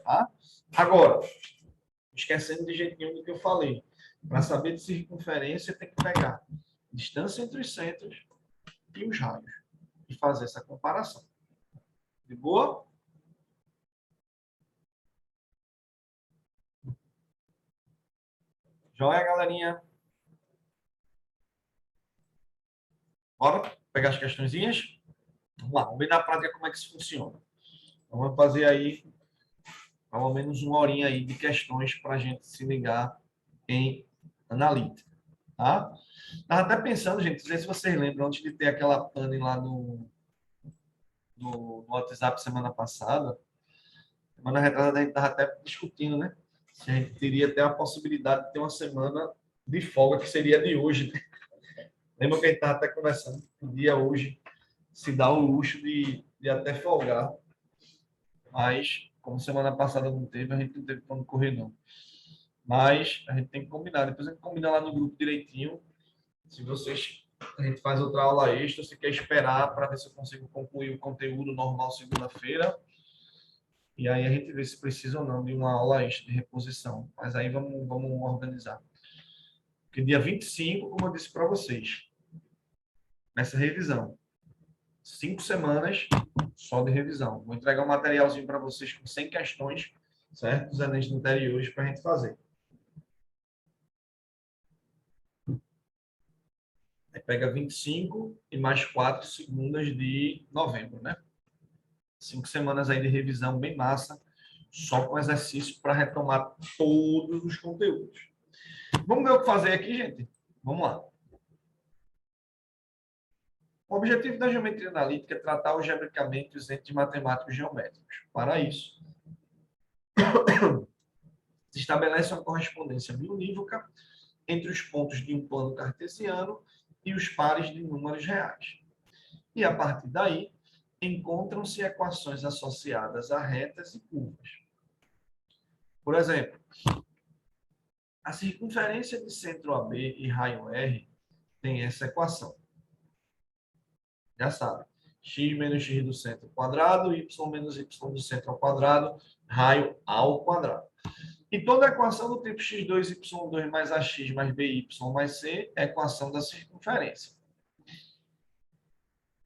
Tá? Agora, esquecendo de jeito nenhum do que eu falei. Para saber de circunferência, tem que pegar distância entre os centros e os raios e fazer essa comparação. De boa? Joia, galerinha? Bora pegar as questõezinhas? Vamos lá, vamos ver na prática como é que isso funciona. Então, vamos fazer aí pelo menos uma horinha aí de questões para a gente se ligar em analítica, tá? Estava até pensando, gente, não sei se vocês lembram, antes de ter aquela pane lá no WhatsApp semana passada, semana retrasada a gente estava até discutindo, né? Se a gente teria até a possibilidade de ter uma semana de folga, que seria de hoje, né? Lembra que a gente estava até conversando que podia hoje se dar o luxo de até folgar, mas como semana passada não teve, a gente não teve como correr, não. Mas a gente tem que combinar. Depois a gente combina lá no grupo direitinho. Se vocês... A gente faz outra aula extra, se quer esperar para ver se eu consigo concluir o conteúdo normal segunda-feira. E aí a gente vê se precisa ou não de uma aula extra de reposição. Mas aí vamos organizar. Porque dia 25, como eu disse para vocês, nessa revisão. 5 semanas só de revisão. Vou entregar um materialzinho para vocês com 100 questões, certo? Dos Enems anteriores para a gente fazer. Aí pega 25 e mais 4 segundas de novembro, né? 5 semanas aí de revisão bem massa, só com exercício para retomar todos os conteúdos. Vamos ver o que fazer aqui, gente? Vamos lá. O objetivo da geometria analítica é tratar algebricamente os entes matemáticos geométricos. Para isso, se estabelece uma correspondência biunívoca entre os pontos de um plano cartesiano e os pares de números reais. E, a partir daí, encontram-se equações associadas a retas e curvas. Por exemplo, A circunferência de centro AB e raio R tem essa equação. Já sabe. X menos x do centro ao quadrado, y menos y do centro ao quadrado, raio ao quadrado. E toda equação do tipo x2, y2 mais ax mais by mais c é a equação da circunferência.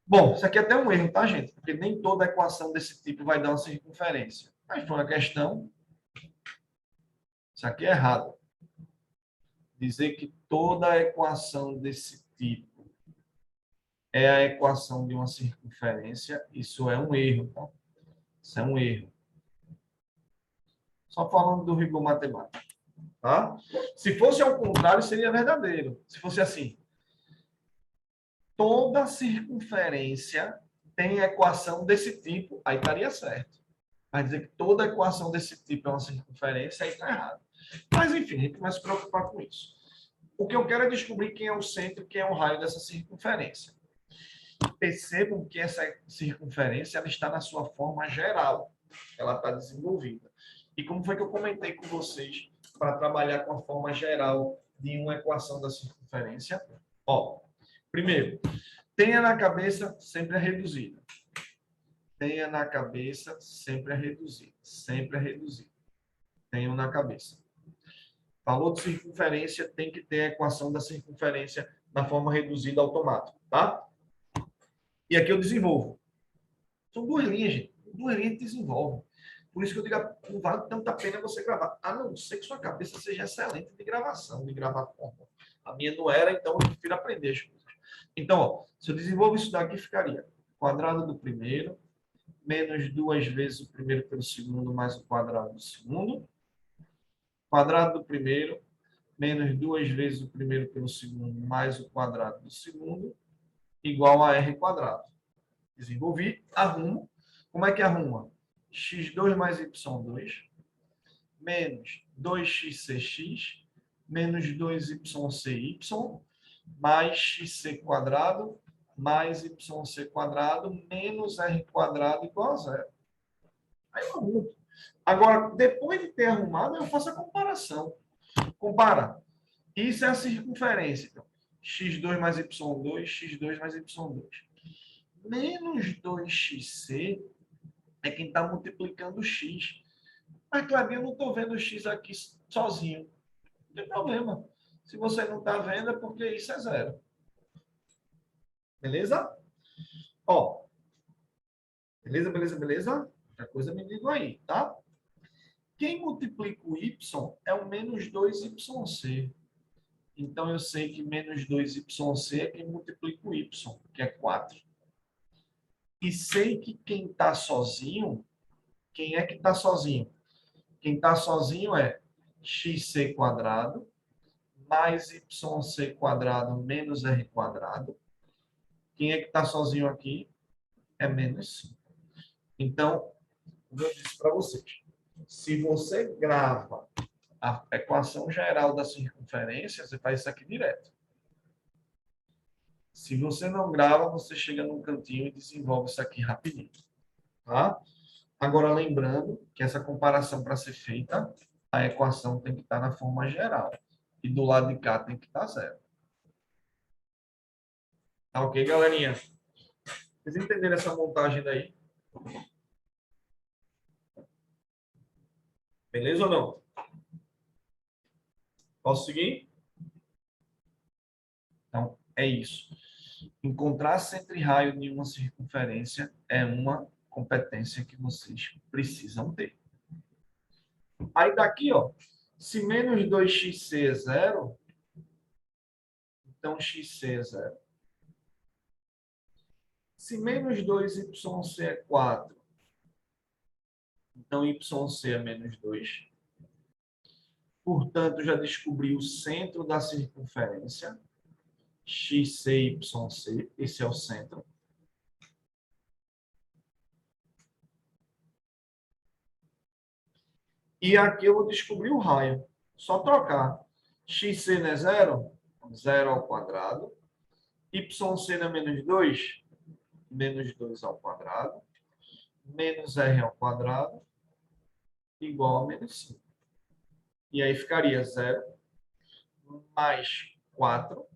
Bom, isso aqui é até um erro, tá, gente? Porque nem toda equação desse tipo vai dar uma circunferência. Mas foi uma questão. Isso aqui é errado. Dizer que toda equação desse tipo é a equação de uma circunferência, isso é um erro, tá? Isso é um erro. Só falando do rigor matemático, tá? Se fosse ao contrário, seria verdadeiro. Se fosse assim, toda circunferência tem equação desse tipo, aí estaria certo. Mas dizer que toda equação desse tipo é uma circunferência, aí está errado. Mas, enfim, a gente vai se preocupar com isso. O que eu quero é descobrir quem é o centro e quem é o raio dessa circunferência. Percebam que essa circunferência ela está na sua forma geral. Ela está desenvolvida. E como foi que eu comentei com vocês para trabalhar com a forma geral de uma equação da circunferência? Ó, primeiro, tenha na cabeça sempre a reduzida. Tenha na cabeça sempre a reduzida. Sempre a reduzida. Tenham na cabeça. Falou de circunferência, tem que ter a equação da circunferência na forma reduzida automática, tá? E aqui eu desenvolvo. São duas linhas, gente. Duas linhas que desenvolvem. Por isso que eu digo, não vale tanta pena você gravar. A não ser que sua cabeça seja excelente de gravação, de gravar forma. A minha não era, então eu prefiro aprender as coisas. Então, ó, se eu desenvolvo isso daqui, ficaria quadrado do primeiro, menos duas vezes o primeiro pelo segundo, mais o quadrado do segundo. Quadrado do primeiro, menos duas vezes o primeiro pelo segundo, mais o quadrado do segundo, igual a r quadrado. Desenvolvi, arrumo. Como é que arruma? x2 mais y2, menos 2xcx, menos 2ycy, mais xc quadrado, mais yc quadrado, menos r quadrado igual a zero. Aí eu arrumo. Agora, depois de ter arrumado, eu faço a comparação. Compara. Isso é a circunferência. Então, x2 mais y2, x2 mais y2. Menos 2xc é quem está multiplicando x. Mas, Cláudio, eu não estou vendo o x aqui sozinho. Não tem problema. Se você não está vendo, é porque isso é zero. Beleza? Ó. Beleza, beleza, beleza? Outra coisa me diga aí, tá? Quem multiplica o y é o menos 2yc. Então, eu sei que menos 2yc é quem multiplica o y, que é 4. E sei que quem está sozinho, quem é que está sozinho? Quem está sozinho é xc quadrado mais yc quadrado menos r quadrado. Quem é que está sozinho aqui? É menos 5. Então, como eu disse para vocês, se você grava a equação geral da circunferência, você faz isso aqui direto. Se você não grava, você chega num cantinho e desenvolve isso aqui rapidinho. Tá? Agora, lembrando que essa comparação para ser feita, a equação tem que estar na forma geral. E do lado de cá tem que estar zero. Tá ok, galerinha? Vocês entenderam essa montagem daí? Beleza ou não? Posso seguir? Então, é isso. Encontrar centro e raio de uma circunferência é uma competência que vocês precisam ter. Aí daqui, ó, se menos 2xc é zero, então xc é zero. Se menos 2yc é 4, então yc é menos 2. Portanto, já descobri o centro da circunferência, xc, yc, esse é o centro. E aqui eu vou descobrir o raio. Só trocar. Xc não é zero? Zero ao quadrado. Yc não é menos 2? Menos 2 ao quadrado. Menos r ao quadrado igual a menos 5. E aí ficaria 0 mais 4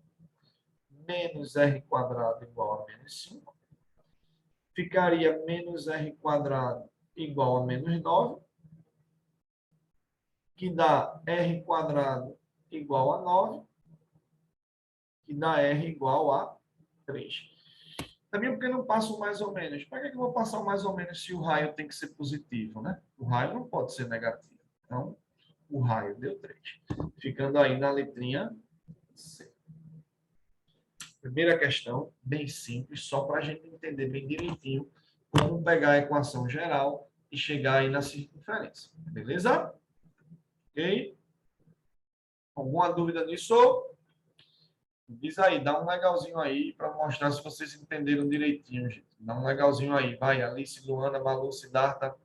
menos r quadrado igual a menos 5. Ficaria menos r quadrado igual a menos 9, que dá r quadrado igual a 9, que dá r igual a 3. Também porque eu não passo mais ou menos. Para que eu vou passar o mais ou menos se o raio tem que ser positivo, né? O raio não pode ser negativo. Então, o raio deu 3. Ficando aí na letrinha C. Primeira questão, bem simples, só para a gente entender bem direitinho como pegar a equação geral e chegar aí na circunferência. Beleza? Ok? Alguma dúvida nisso? Diz aí, dá um legalzinho aí para mostrar se vocês entenderam direitinho, gente. Dá um legalzinho aí. Vai, Alice, Luana, Malu, Siddhartha.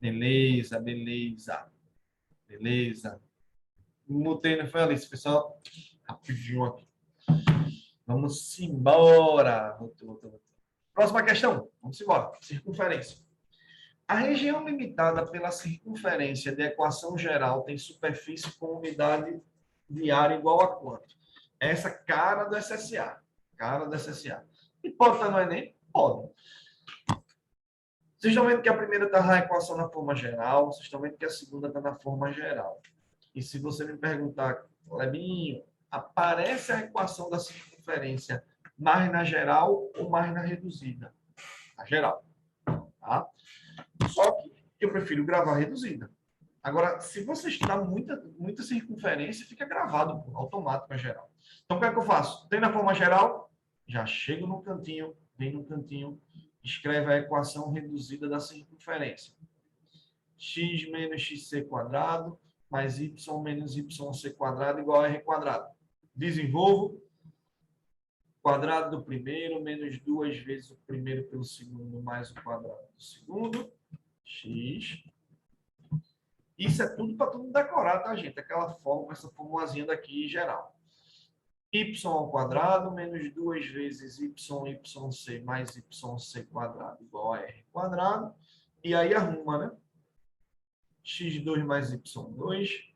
Beleza, beleza. Beleza. Mutei, não foi, Alice? Foi só rapidinho aqui. Vamos embora. Próxima questão. Vamos embora. Circunferência. A região limitada pela circunferência de equação geral tem superfície com unidade de área igual a quanto? Essa cara do SSA. Cara do SSA. E pode estar no Enem? Pode. Vocês estão vendo que a primeira está na equação na forma geral, vocês estão vendo que a segunda está na forma geral. E se você me perguntar, Lebinho, aparece a equação da circunferência mais na geral ou mais na reduzida? Na geral. Tá? Só que eu prefiro gravar reduzida. Agora, se você estudar muita circunferência, fica gravado automático a geral. Então, o que é que eu faço? Tem na forma geral, já chego no cantinho, vem no cantinho, escreve a equação reduzida da circunferência. X menos xc quadrado mais y menos yc quadrado igual a r quadrado. Desenvolvo. Quadrado do primeiro menos 2 vezes o primeiro pelo segundo mais o quadrado do segundo. X. Isso é tudo para tudo decorar, tá, gente? Aquela forma, essa formulazinha daqui em geral. Y ao quadrado menos 2 vezes yc mais yc quadrado igual a r quadrado. E aí arruma, né? x2 mais y2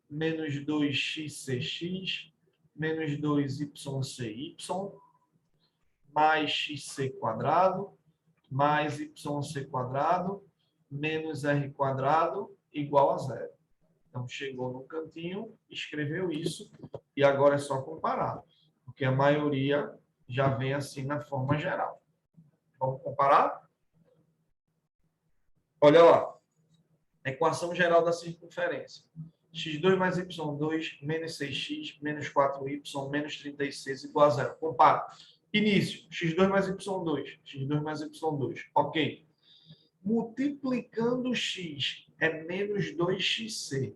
menos 2xcx menos 2ycy mais xc quadrado mais yc quadrado menos r quadrado igual a zero. Então, chegou no cantinho, escreveu isso, e agora é só comparar, porque a maioria já vem assim na forma geral. Vamos comparar? Olha lá. Equação geral da circunferência. x2 mais y2 menos 6x menos 4y menos 36 igual a zero. Compara. Início. x2 mais y2. x2 mais y2. Ok. Multiplicando x é menos 2xc.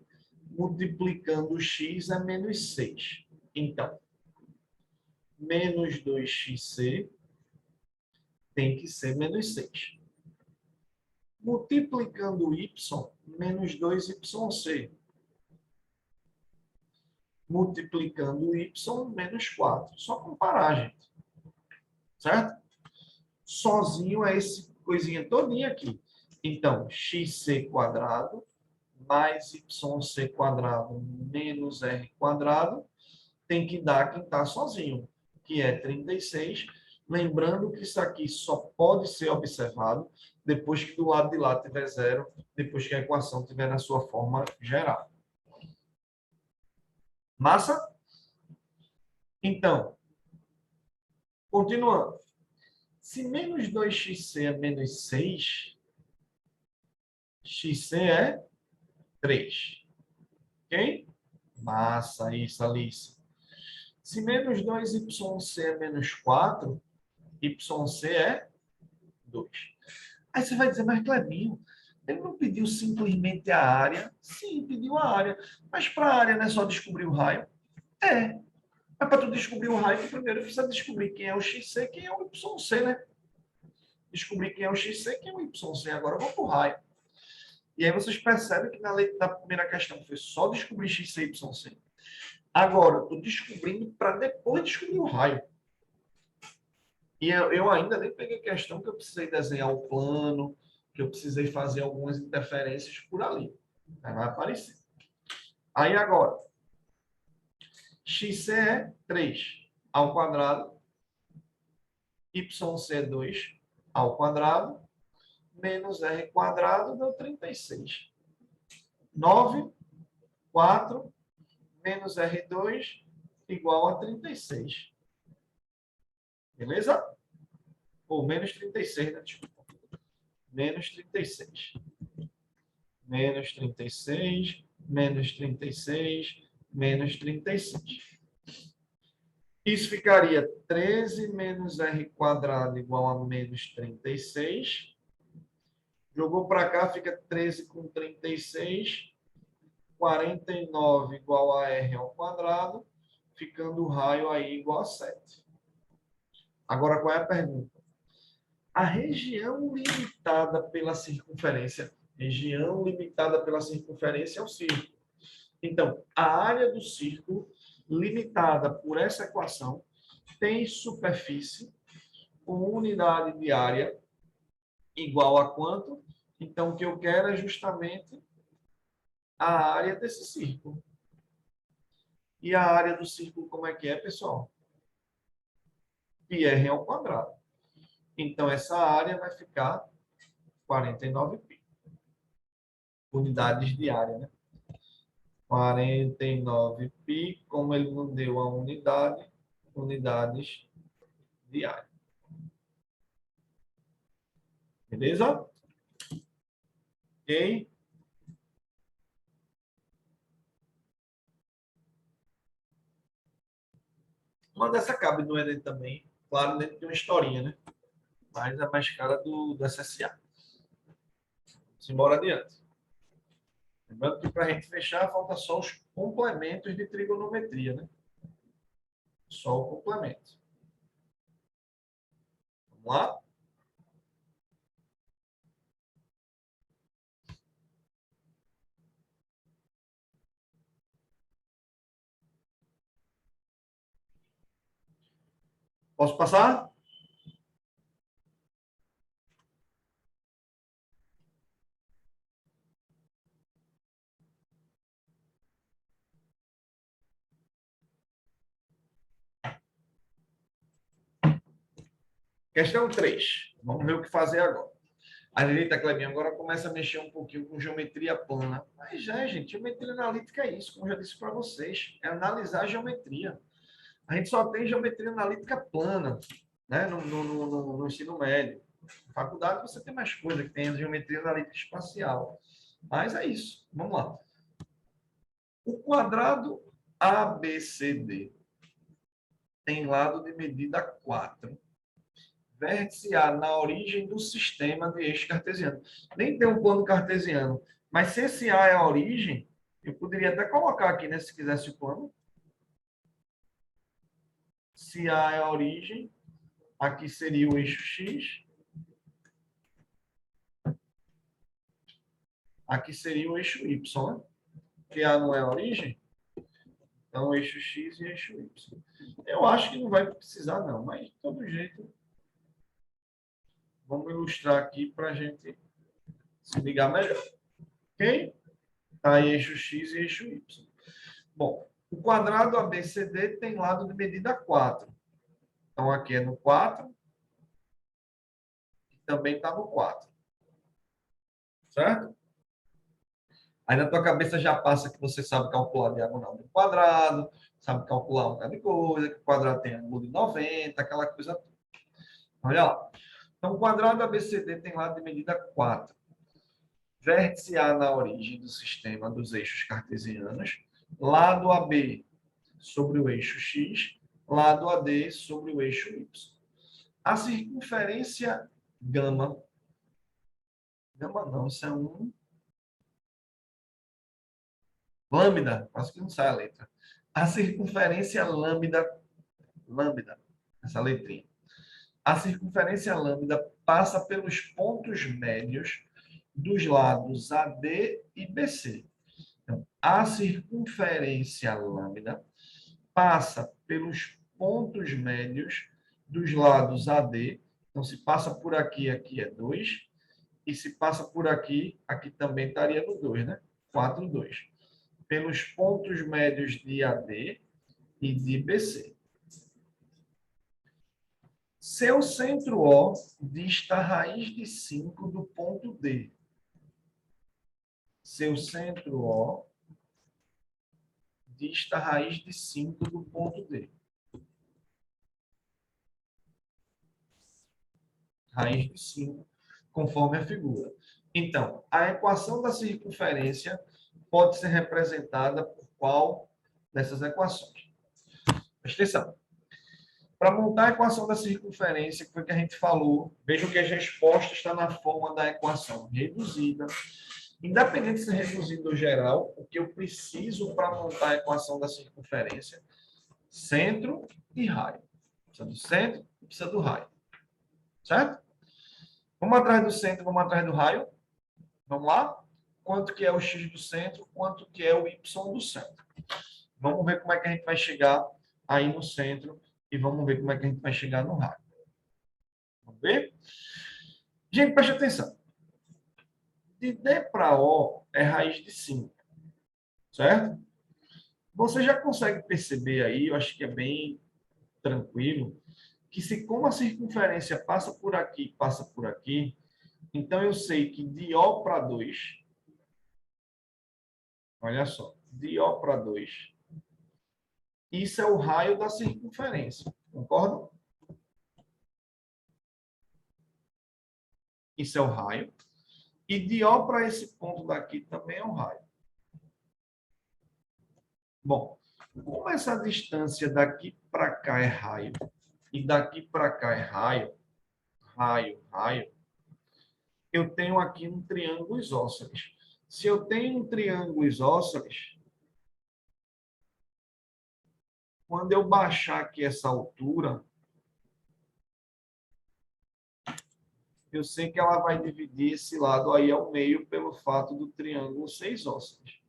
Multiplicando x é menos 6. Então, menos 2xc tem que ser menos 6. Multiplicando y, menos 2yc. Multiplicando y, menos 4. Só comparar, gente. Certo? Sozinho é esse coisinha todinha aqui. Então, xc quadrado mais yc quadrado menos r quadrado tem que dar quem está sozinho, que é 36. Lembrando que isso aqui só pode ser observado depois que do lado de lá tiver zero, depois que a equação estiver na sua forma geral. Massa? Então, continuando. Se menos 2xc é menos 6, xc é 3. Ok? Massa, isso, Alice. Se menos 2yc é menos 4, yc é 2. Aí você vai dizer, mas Clebinho, ele não pediu simplesmente a área? Sim, pediu a área. Mas para a área não é só descobrir o raio? É. Mas para tu descobrir o raio, tu primeiro precisa descobrir quem é o xc e quem é o yc, né? descobrir quem é o XC, quem é o YC. Agora eu vou para o raio. E aí vocês percebem que na primeira questão foi só descobrir XC e YC. Agora, eu estou descobrindo para depois descobrir o raio. E eu ainda nem peguei questão que eu precisei desenhar o plano, que eu precisei fazer algumas interferências por ali. Aí vai aparecer. Aí agora, XC é 3 ao quadrado, YC é 2 ao quadrado, menos R quadrado deu 36. 9, 4, menos R2 igual a 36. Beleza? Ou menos 36, né? Desculpa. Menos 36. Menos 36, menos 36, menos 36. Isso ficaria 13 menos R quadrado igual a menos 36. Jogou para cá, fica 13 com 36. 49 igual a R ao quadrado, ficando o raio aí igual a 7. Agora, qual é a pergunta? A região limitada pela circunferência. Região limitada pela circunferência é o círculo. Então, a área do círculo, limitada por essa equação, tem superfície com unidade de área igual a quanto? Então, o que eu quero é justamente a área desse círculo. E a área do círculo, como é que é, pessoal? πr ao quadrado. Então, essa área vai ficar 49π. Unidades de área, né? 49π, como ele não deu a unidade, unidades de área. Beleza? Ok? Uma dessa cabe no Enem também. Claro, dentro de uma historinha, né? Mas é mais cara do SSA. Simbora adiante. Lembrando que para a gente fechar, falta só os complementos de trigonometria, né? Só o complemento. Vamos lá? Posso passar? Questão 3. Vamos ver o que fazer agora. A direita, Clebinho, agora começa a mexer um pouquinho com geometria plana. Mas já, gente, geometria analítica é isso, como eu já disse para vocês. É analisar a geometria. A gente só tem geometria analítica plana, né? No ensino médio. Na faculdade você tem mais coisa, que tem a geometria analítica espacial. Mas é isso. Vamos lá. O quadrado ABCD tem lado de medida 4. Vértice A na origem do sistema de eixo cartesiano. Nem tem um plano cartesiano, mas se esse A é a origem, eu poderia até colocar aqui, né, se quisesse o plano. Se A é a origem, aqui seria o eixo X, aqui seria o eixo Y, né? Que A não é a origem, então eixo X e eixo Y. Eu acho que não vai precisar não, mas de todo jeito, vamos ilustrar aqui para a gente se ligar melhor. Ok? Tá aí eixo X e eixo Y. Bom, o quadrado ABCD tem lado de medida 4. Então, aqui é no 4, e também está no 4. Certo? Aí na tua cabeça já passa que você sabe calcular a diagonal do quadrado, sabe calcular um bocado de coisa, que o quadrado tem ângulo de 90, aquela coisa toda. Olha lá. Então, o quadrado ABCD tem lado de medida 4. Vértice A na origem do sistema dos eixos cartesianos, lado AB sobre o eixo X, lado AD sobre o eixo Y. A circunferência gama, gama não, isso é um lambda, quase que não sai a letra. A circunferência lambda, essa letrinha, A circunferência lambda passa pelos pontos médios dos lados AD e BC. Então, a circunferência lambda passa pelos pontos médios dos lados AD. Então, se passa por aqui, aqui é 2. E se passa por aqui, aqui também estaria no 2, né? 4, 2. Pelos pontos médios de AD e de BC. Seu centro O dista a raiz de 5 do ponto D. Seu centro O dista a raiz de 5 do ponto D. Raiz de 5, conforme a figura. Então, a equação da circunferência pode ser representada por qual dessas equações? Presta atenção. Para montar a equação da circunferência, que foi que a gente falou, vejam que a resposta está na forma da equação reduzida. Independente de ser reduzido ou geral, o que eu preciso para montar a equação da circunferência? Centro e raio. Precisa do centro e precisa do raio. Certo? Vamos atrás do centro, vamos atrás do raio. Vamos lá? Quanto que é o x do centro, quanto que é o y do centro. Vamos ver como é que a gente vai chegar aí no centro e vamos ver como é que a gente vai chegar no raio. Vamos ver? Gente, preste atenção. De D para O é raiz de 5. Certo? Você já consegue perceber aí, eu acho que é bem tranquilo, que se como a circunferência passa por aqui, então eu sei que de O para 2, olha só, de O para 2, isso é o raio da circunferência, concorda? Isso é o raio. E de O para esse ponto daqui também é o raio. Bom, como essa distância daqui para cá é raio e daqui para cá é raio, raio, eu tenho aqui um triângulo isósceles. Se eu tenho um triângulo isósceles, quando eu baixar aqui essa altura, eu sei que ela vai dividir esse lado aí ao meio pelo fato do triângulo ser isósceles.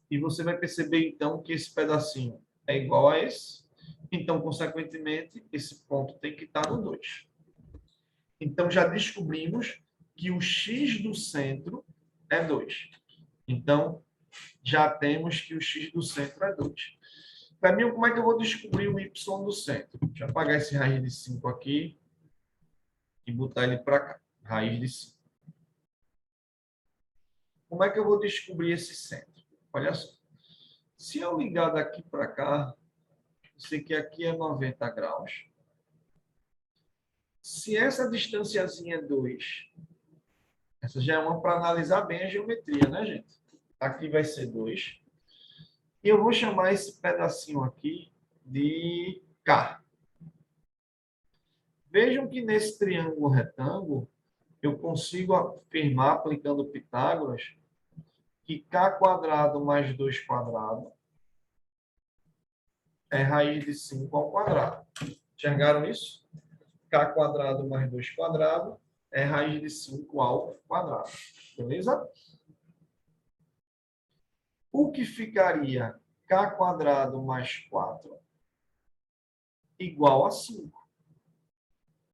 E você vai perceber, então, que esse pedacinho é igual a esse. Então, consequentemente, esse ponto tem que estar no 2. Então, já descobrimos que o x do centro é 2. Então, já temos que o x do centro é 2. Para mim, como é que eu vou descobrir o y do centro? Deixa eu apagar esse raiz de 5 aqui e botar ele para cá. Raiz de 5. Como é que eu vou descobrir esse centro? Olha só. Se eu ligar daqui para cá, eu sei que aqui é 90 graus. Se essa distanciazinha é 2, essa já é uma para analisar bem a geometria, né, gente? Aqui vai ser 2. E eu vou chamar esse pedacinho aqui de K. Vejam que nesse triângulo retângulo, eu consigo afirmar, aplicando Pitágoras, que K quadrado mais 2 quadrado é raiz de 5 ao quadrado. Enxergaram isso? K quadrado mais 2 quadrado é raiz de 5 ao quadrado. Beleza? O que ficaria K quadrado mais 4 igual a 5.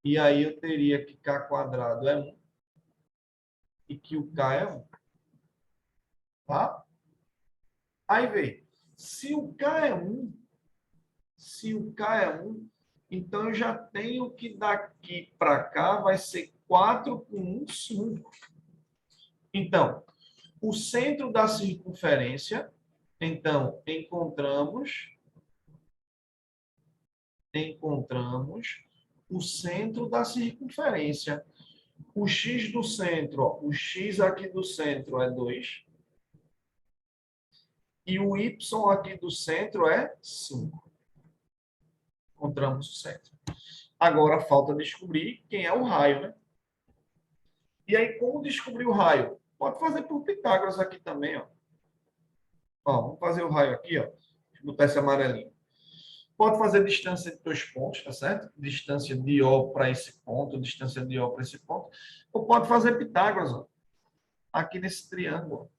E aí eu teria que K quadrado é 1 e que o K é 1. Tá? Aí vem, se o K é 1, então eu já tenho que daqui para cá vai ser 4 com 1, 5. Então, o centro da circunferência, então, encontramos o centro da circunferência. O x do centro, ó, o x aqui do centro é 2. E o y aqui do centro é 5. Encontramos o centro. Agora falta descobrir quem é o raio, né? E aí, como descobrir o raio? Pode fazer por Pitágoras aqui também, ó. Ó, vamos fazer o raio aqui, ó. Deixa eu botar esse amarelinho. Pode fazer distância de 2 pontos, tá certo? Distância de O para esse ponto, distância de O para esse ponto. Ou pode fazer Pitágoras, ó, aqui nesse triângulo.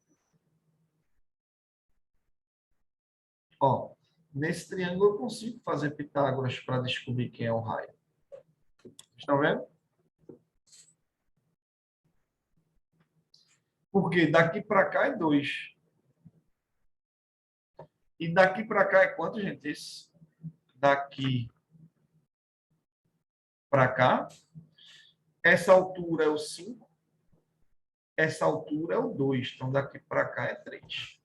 Ó, nesse triângulo eu consigo fazer Pitágoras para descobrir quem é o raio. Estão vendo? Porque daqui para cá é 2. E daqui para cá é quanto, gente? Esse daqui para cá. Essa altura é o 5. Essa altura é o 2. Então, daqui para cá é 3.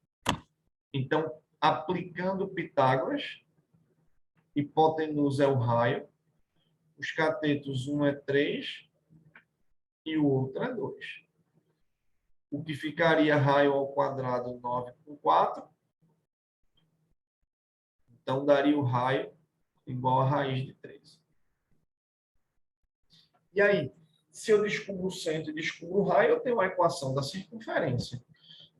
Então, aplicando Pitágoras, hipotenusa é o raio. Os catetos, um é 3 e o outro é 2. O que ficaria raio ao quadrado 9 com 4. Então, daria o raio igual a raiz de 3. E aí, se eu descubro o centro e descubro o raio, eu tenho a equação da circunferência.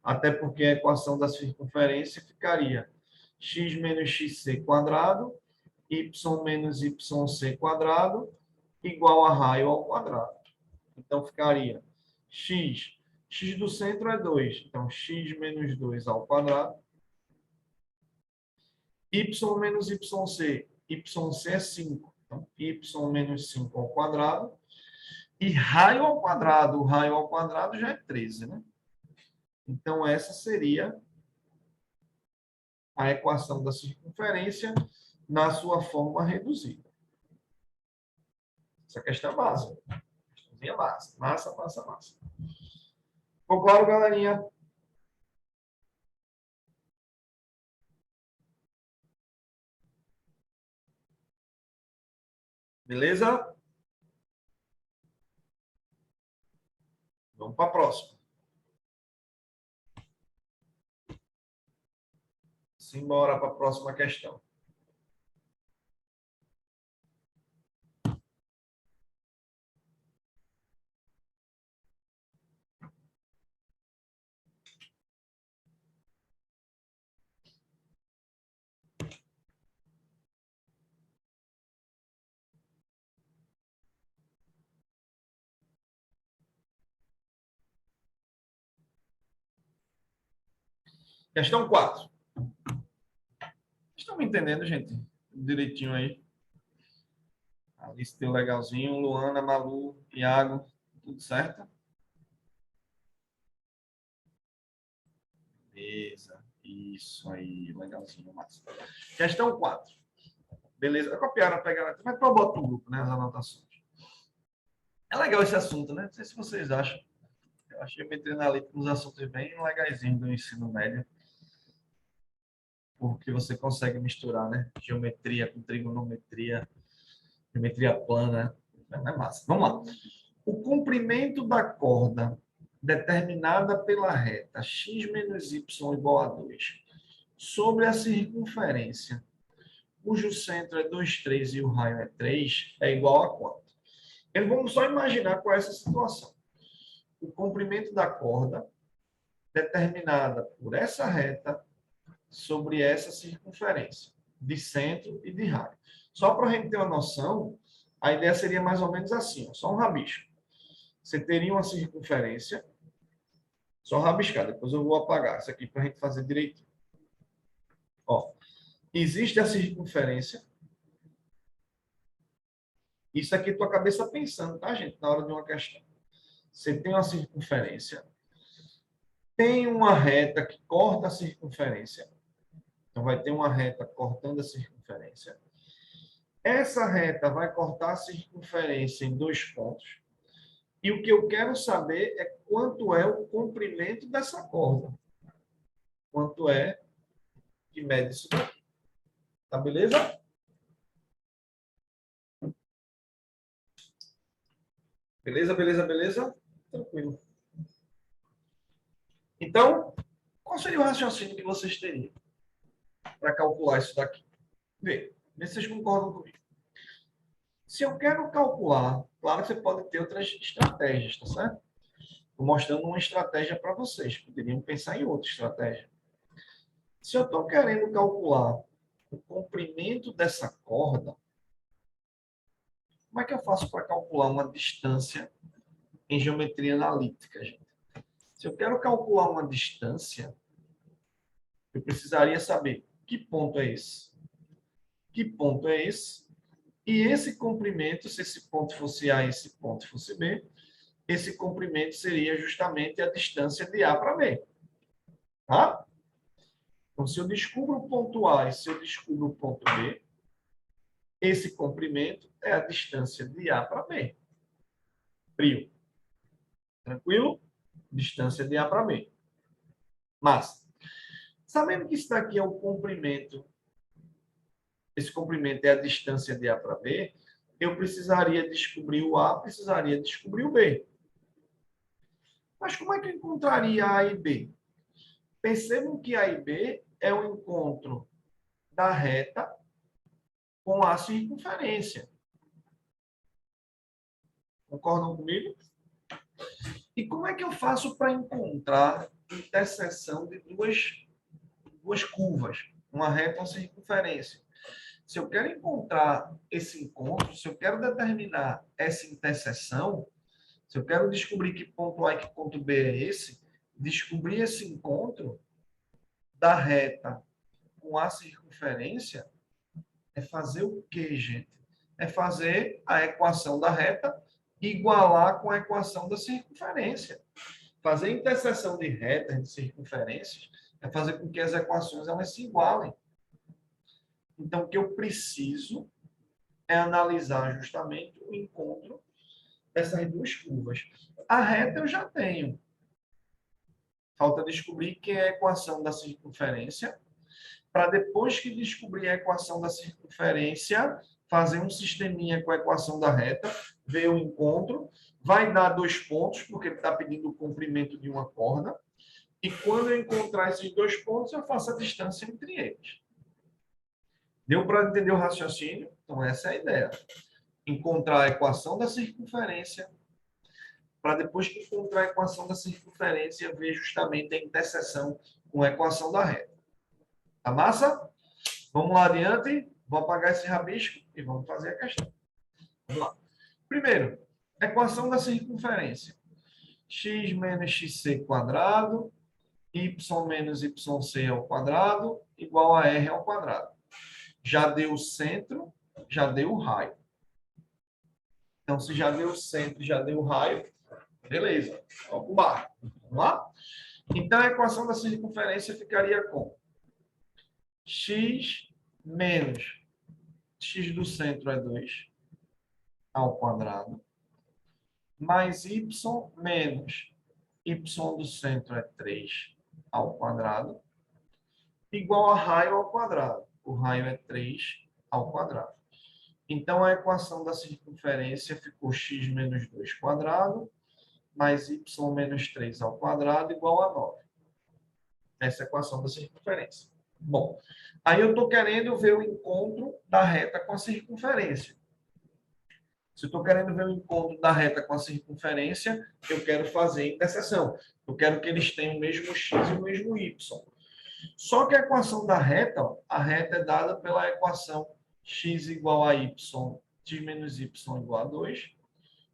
Até porque a equação da circunferência ficaria x menos xc quadrado, y menos yc quadrado, igual a raio ao quadrado. Então, ficaria x do centro é 2, então x menos 2 ao quadrado, y menos yc, yc é 5, então y menos 5 ao quadrado, e raio ao quadrado, o raio ao quadrado já é 13, né? Então, essa seria a equação da circunferência na sua forma reduzida. Essa questão é básica. Questãozinha massa, massa, massa, massa. Ficou claro, galerinha? Beleza? Vamos para a próxima. Simbora para a próxima questão. Questão 4. Estão me entendendo, gente? Direitinho aí. Alice deu legalzinho. Luana, Malu, Iago, tudo certo? Beleza. Isso aí, legalzinho, massa. Questão 4. Beleza. Copiaram, pegaram. Mas para botar no grupo, né? As anotações. É legal esse assunto, né? Não sei se vocês acham. Eu achei a geometria analítica uns assuntos bem legaisinhos do ensino médio. Porque você consegue misturar, né? Geometria com trigonometria, geometria plana. É massa. Vamos lá. O comprimento da corda determinada pela reta x menos y igual a 2 sobre a circunferência, cujo centro é 2, 3 e o raio é 3, é igual a quanto? Então, vamos só imaginar qual é essa situação. O comprimento da corda determinada por essa reta sobre essa circunferência, de centro e de raio. Só para a gente ter uma noção, a ideia seria mais ou menos assim, ó, só um rabisco. Você teria uma circunferência, só rabiscar, depois eu vou apagar isso aqui para a gente fazer direitinho. Ó, existe a circunferência. Isso aqui é tua cabeça pensando, tá, gente? Na hora de uma questão. Você tem uma circunferência, tem uma reta que corta a circunferência. Então, vai ter uma reta cortando a circunferência. Essa reta vai cortar a circunferência em 2 pontos. E o que eu quero saber é quanto é o comprimento dessa corda. Quanto é que mede isso daqui. Tá beleza? Beleza, beleza, beleza? Tranquilo. Então, qual seria o raciocínio que vocês teriam para calcular isso daqui? Vê se vocês concordam comigo. Se eu quero calcular, claro que você pode ter outras estratégias, tá certo? Estou mostrando uma estratégia para vocês. Poderiam pensar em outra estratégia. Se eu estou querendo calcular o comprimento dessa corda, como é que eu faço para calcular uma distância em geometria analítica, gente? Se eu quero calcular uma distância, eu precisaria saber que ponto é esse, que ponto é esse, e esse comprimento, se esse ponto fosse A e esse ponto fosse B, esse comprimento seria justamente a distância de A para B. Tá? Então, se eu descubro o ponto A e se eu descubro o ponto B, esse comprimento é a distância de A para B. Frio. Tranquilo? Distância de A para B. Mas, sabendo que isso daqui é o comprimento, esse comprimento é a distância de A para B, eu precisaria descobrir o A, precisaria descobrir o B. Mas como é que eu encontraria A e B? Percebam que A e B é o encontro da reta com a circunferência. Concordam comigo? E como é que eu faço para encontrar interseção de duas curvas, uma reta e uma circunferência? Se eu quero encontrar esse encontro, se eu quero determinar essa interseção, se eu quero descobrir que ponto A e que ponto B é esse, descobrir esse encontro da reta com a circunferência é fazer o quê, gente? É fazer a equação da reta igualar com a equação da circunferência. Fazer interseção de retas de circunferências é fazer com que as equações elas se igualem. Então, o que eu preciso é analisar justamente o encontro dessas duas curvas. A reta eu já tenho. Falta descobrir que é a equação da circunferência, para depois que descobrir a equação da circunferência, fazer um sisteminha com a equação da reta, ver o encontro, vai dar 2 pontos, porque ele está pedindo o comprimento de uma corda, e quando eu encontrar esses 2 pontos, eu faço a distância entre eles. Deu para entender o raciocínio? Então, essa é a ideia. Encontrar a equação da circunferência, para depois que encontrar a equação da circunferência, ver justamente a interseção com a equação da reta. Tá massa? Vamos lá adiante. Vou apagar esse rabisco e vamos fazer a questão. Vamos lá. Primeiro, equação da circunferência. X menos xc quadrado, y menos yc ao quadrado, igual a r ao quadrado. Já deu o centro, já deu o raio. Então, se já deu o centro, já deu o raio, beleza. Vamos para o barco. Vamos lá? Então, a equação da circunferência ficaria com x menos x do centro é 2 ao quadrado, mais y menos y do centro é 3 ao quadrado, igual a raio ao quadrado. O raio é 3 ao quadrado. Então, a equação da circunferência ficou x menos 2 quadrado, mais y menos 3 ao quadrado, igual a 9. Essa é a equação da circunferência. Bom, aí eu estou querendo ver o encontro da reta com a circunferência. Se eu estou querendo ver o encontro da reta com a circunferência, eu quero fazer a interseção. Eu quero que eles tenham o mesmo x e o mesmo y. Só que a equação da reta, a reta é dada pela equação x igual a y, x menos y igual a 2,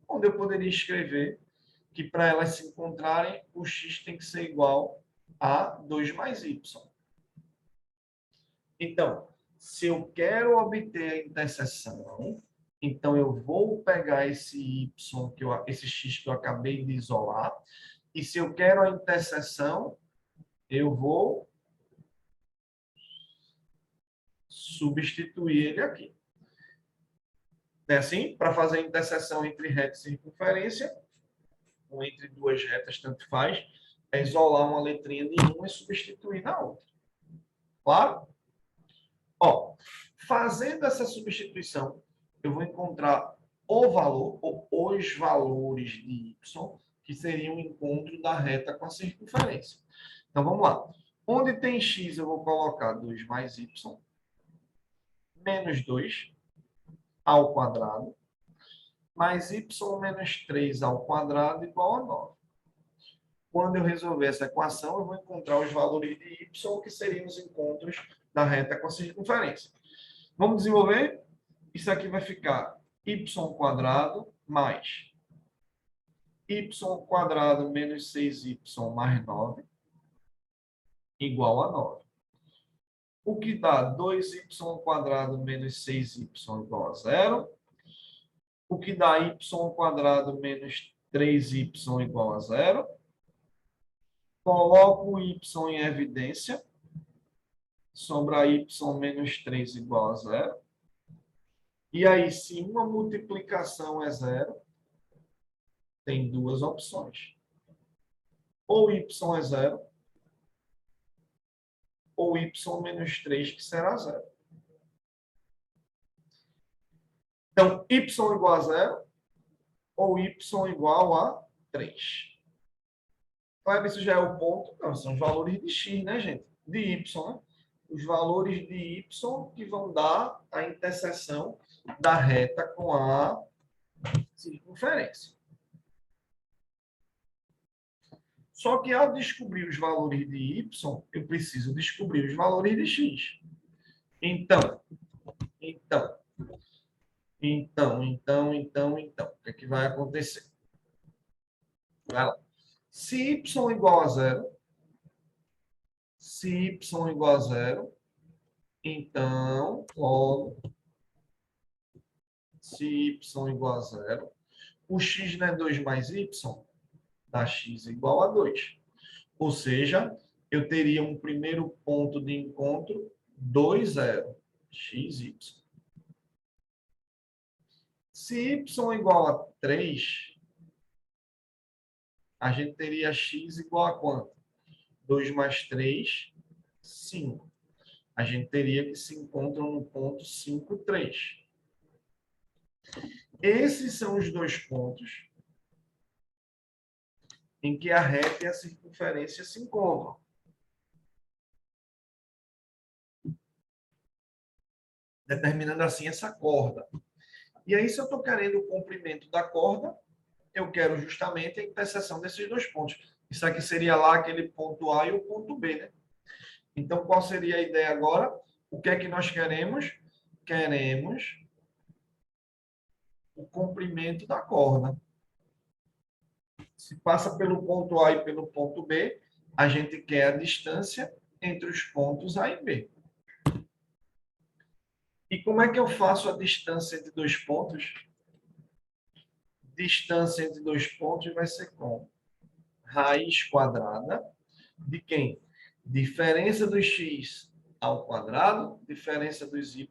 onde eu poderia escrever que para elas se encontrarem, o x tem que ser igual a 2 mais y. Então, se eu quero obter a interseção, então eu vou pegar esse y, esse x que eu acabei de isolar, e se eu quero a interseção, eu vou substituir ele aqui. É assim? Para fazer a interseção entre reta e circunferência, ou entre duas retas, tanto faz, é isolar uma letrinha de uma e substituir na outra. Claro? Ó, fazendo essa substituição, eu vou encontrar o valor, ou os valores de y, que seriam o encontro da reta com a circunferência. Então, vamos lá. Onde tem x, eu vou colocar 2 mais y, menos 2 ao quadrado, mais y menos 3 ao quadrado igual a 9. Quando eu resolver essa equação, eu vou encontrar os valores de y, que seriam os encontros da reta com a circunferência. Vamos desenvolver? Isso aqui vai ficar y² mais y² menos 6y mais 9 igual a 9. O que dá 2y² menos 6y igual a 0. O que dá y² menos 3y igual a 0. Coloco o y em evidência. Sobra y menos 3 igual a 0. E aí, se uma multiplicação é 0, tem duas opções. Ou y é 0, ou y menos 3, que será 0. Então, y igual a 0, ou y igual a 3. Vai ver se já é o ponto. Não, são os valores de x, né, gente? De y, né? Os valores de y que vão dar a interseção da reta com a circunferência. Só que ao descobrir os valores de y, eu preciso descobrir os valores de x. Então, o que é que vai acontecer? Vai lá. Se y igual a 0, então, logo, se y igual a 0, o x não é 2 mais y, dá x igual a 2. Ou seja, eu teria um primeiro ponto de encontro 2, 0, x, y. Se y igual a 3, a gente teria x igual a quanto? 2 mais 3, 5. A gente teria que se encontram no ponto 5, 3. Esses são os dois pontos em que a reta e a circunferência se encontram. Determinando assim essa corda. E aí, se eu estou querendo o comprimento da corda, eu quero justamente a interseção desses dois pontos. Isso aqui seria lá aquele ponto A e o ponto B, né? Então, qual seria a ideia agora? O que é que nós queremos? Queremos o comprimento da corda. Se passa pelo ponto A e pelo ponto B, a gente quer a distância entre os pontos A e B. E como é que eu faço a distância entre dois pontos? Distância entre dois pontos vai ser com raiz quadrada de quem? Diferença dos x ao quadrado, diferença dos y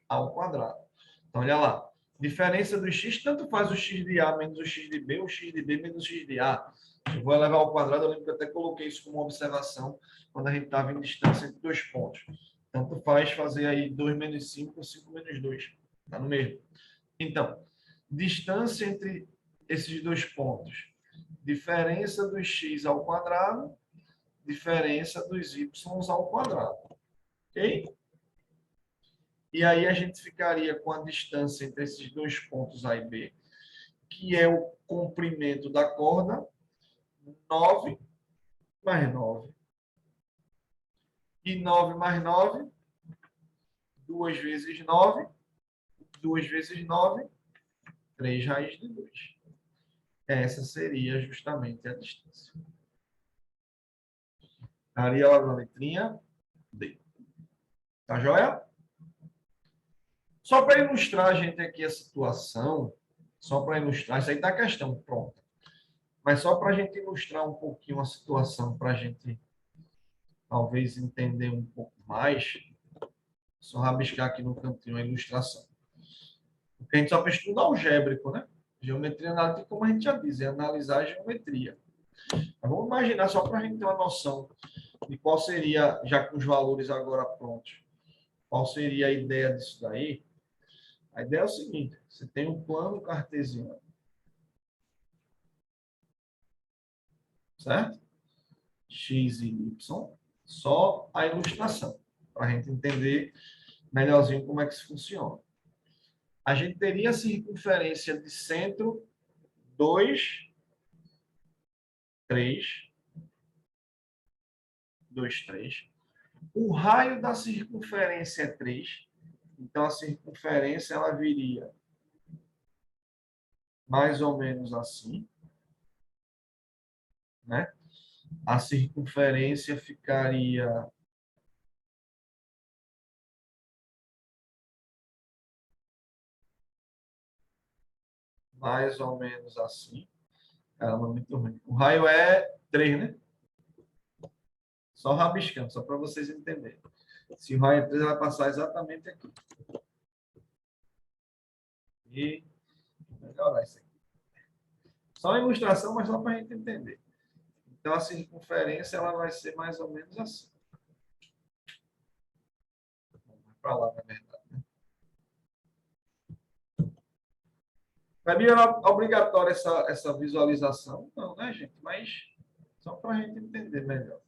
ao quadrado. Então, olha lá. Diferença dos x, tanto faz o x de A menos o x de B, ou o x de B menos o x de A. Eu vou elevar ao quadrado, eu lembro que eu até coloquei isso como observação quando a gente estava em distância entre dois pontos. Tanto faz fazer aí 2 menos 5 ou 5 menos 2. Está no mesmo. Então, distância entre esses dois pontos. Diferença dos x ao quadrado, diferença dos y ao quadrado. Ok? E aí a gente ficaria com a distância entre esses dois pontos A e B, que é o comprimento da corda, 9 mais 9. E 9 mais 9, 2 vezes 9, 2 vezes 9, 3 raiz de 2. Essa seria justamente a distância. Daria lá na letrinha D. Tá joia? Só para ilustrar a gente aqui a situação, só para ilustrar, isso aí está a questão pronta. Mas só para a gente ilustrar um pouquinho a situação, para a gente talvez entender um pouco mais, só rabiscar aqui no cantinho a ilustração. Porque a gente só fez tudo algébrico, né? Geometria analítica, como a gente já diz, é analisar a geometria. Mas vamos imaginar, só para a gente ter uma noção de qual seria, já com os valores agora prontos, qual seria a ideia disso daí. A ideia é o seguinte, você tem um plano cartesiano, certo? X e Y, só a ilustração, para a gente entender melhorzinho como é que isso funciona. A gente teria a circunferência de centro 2, 3, 2, 3. O raio da circunferência é 3. Então, a circunferência ela viria mais ou menos assim, né? A circunferência ficaria mais ou menos assim. Caramba, muito ruim. O raio é 3, né? Só rabiscando, só para vocês entenderem. Se o raio é 3, ela vai passar exatamente aqui. E melhorar isso aqui. Só uma ilustração, mas só para a gente entender. Então, a circunferência ela vai ser mais ou menos assim. Para lá, na verdade. Para mim era obrigatória essa visualização? Não, né, gente? Mas só para a gente entender melhor.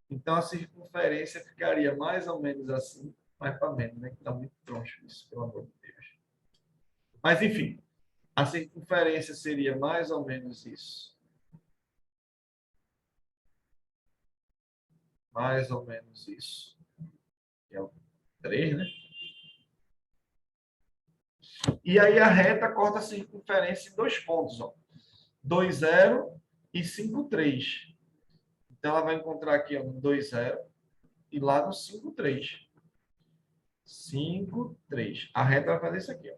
Então, a circunferência ficaria mais ou menos assim, mais para menos, né? Que está muito troncho isso, pelo amor de Deus. Mas, enfim, a circunferência seria mais ou menos isso. Mais ou menos isso. Que é o 3, né? E aí a reta corta a circunferência em 2 pontos, ó. 2, 0 e 5, 3. Então, ela vai encontrar aqui ó, no 2, 0 e lá no 5, 3. 5, 3. A reta vai fazer isso aqui. Ó.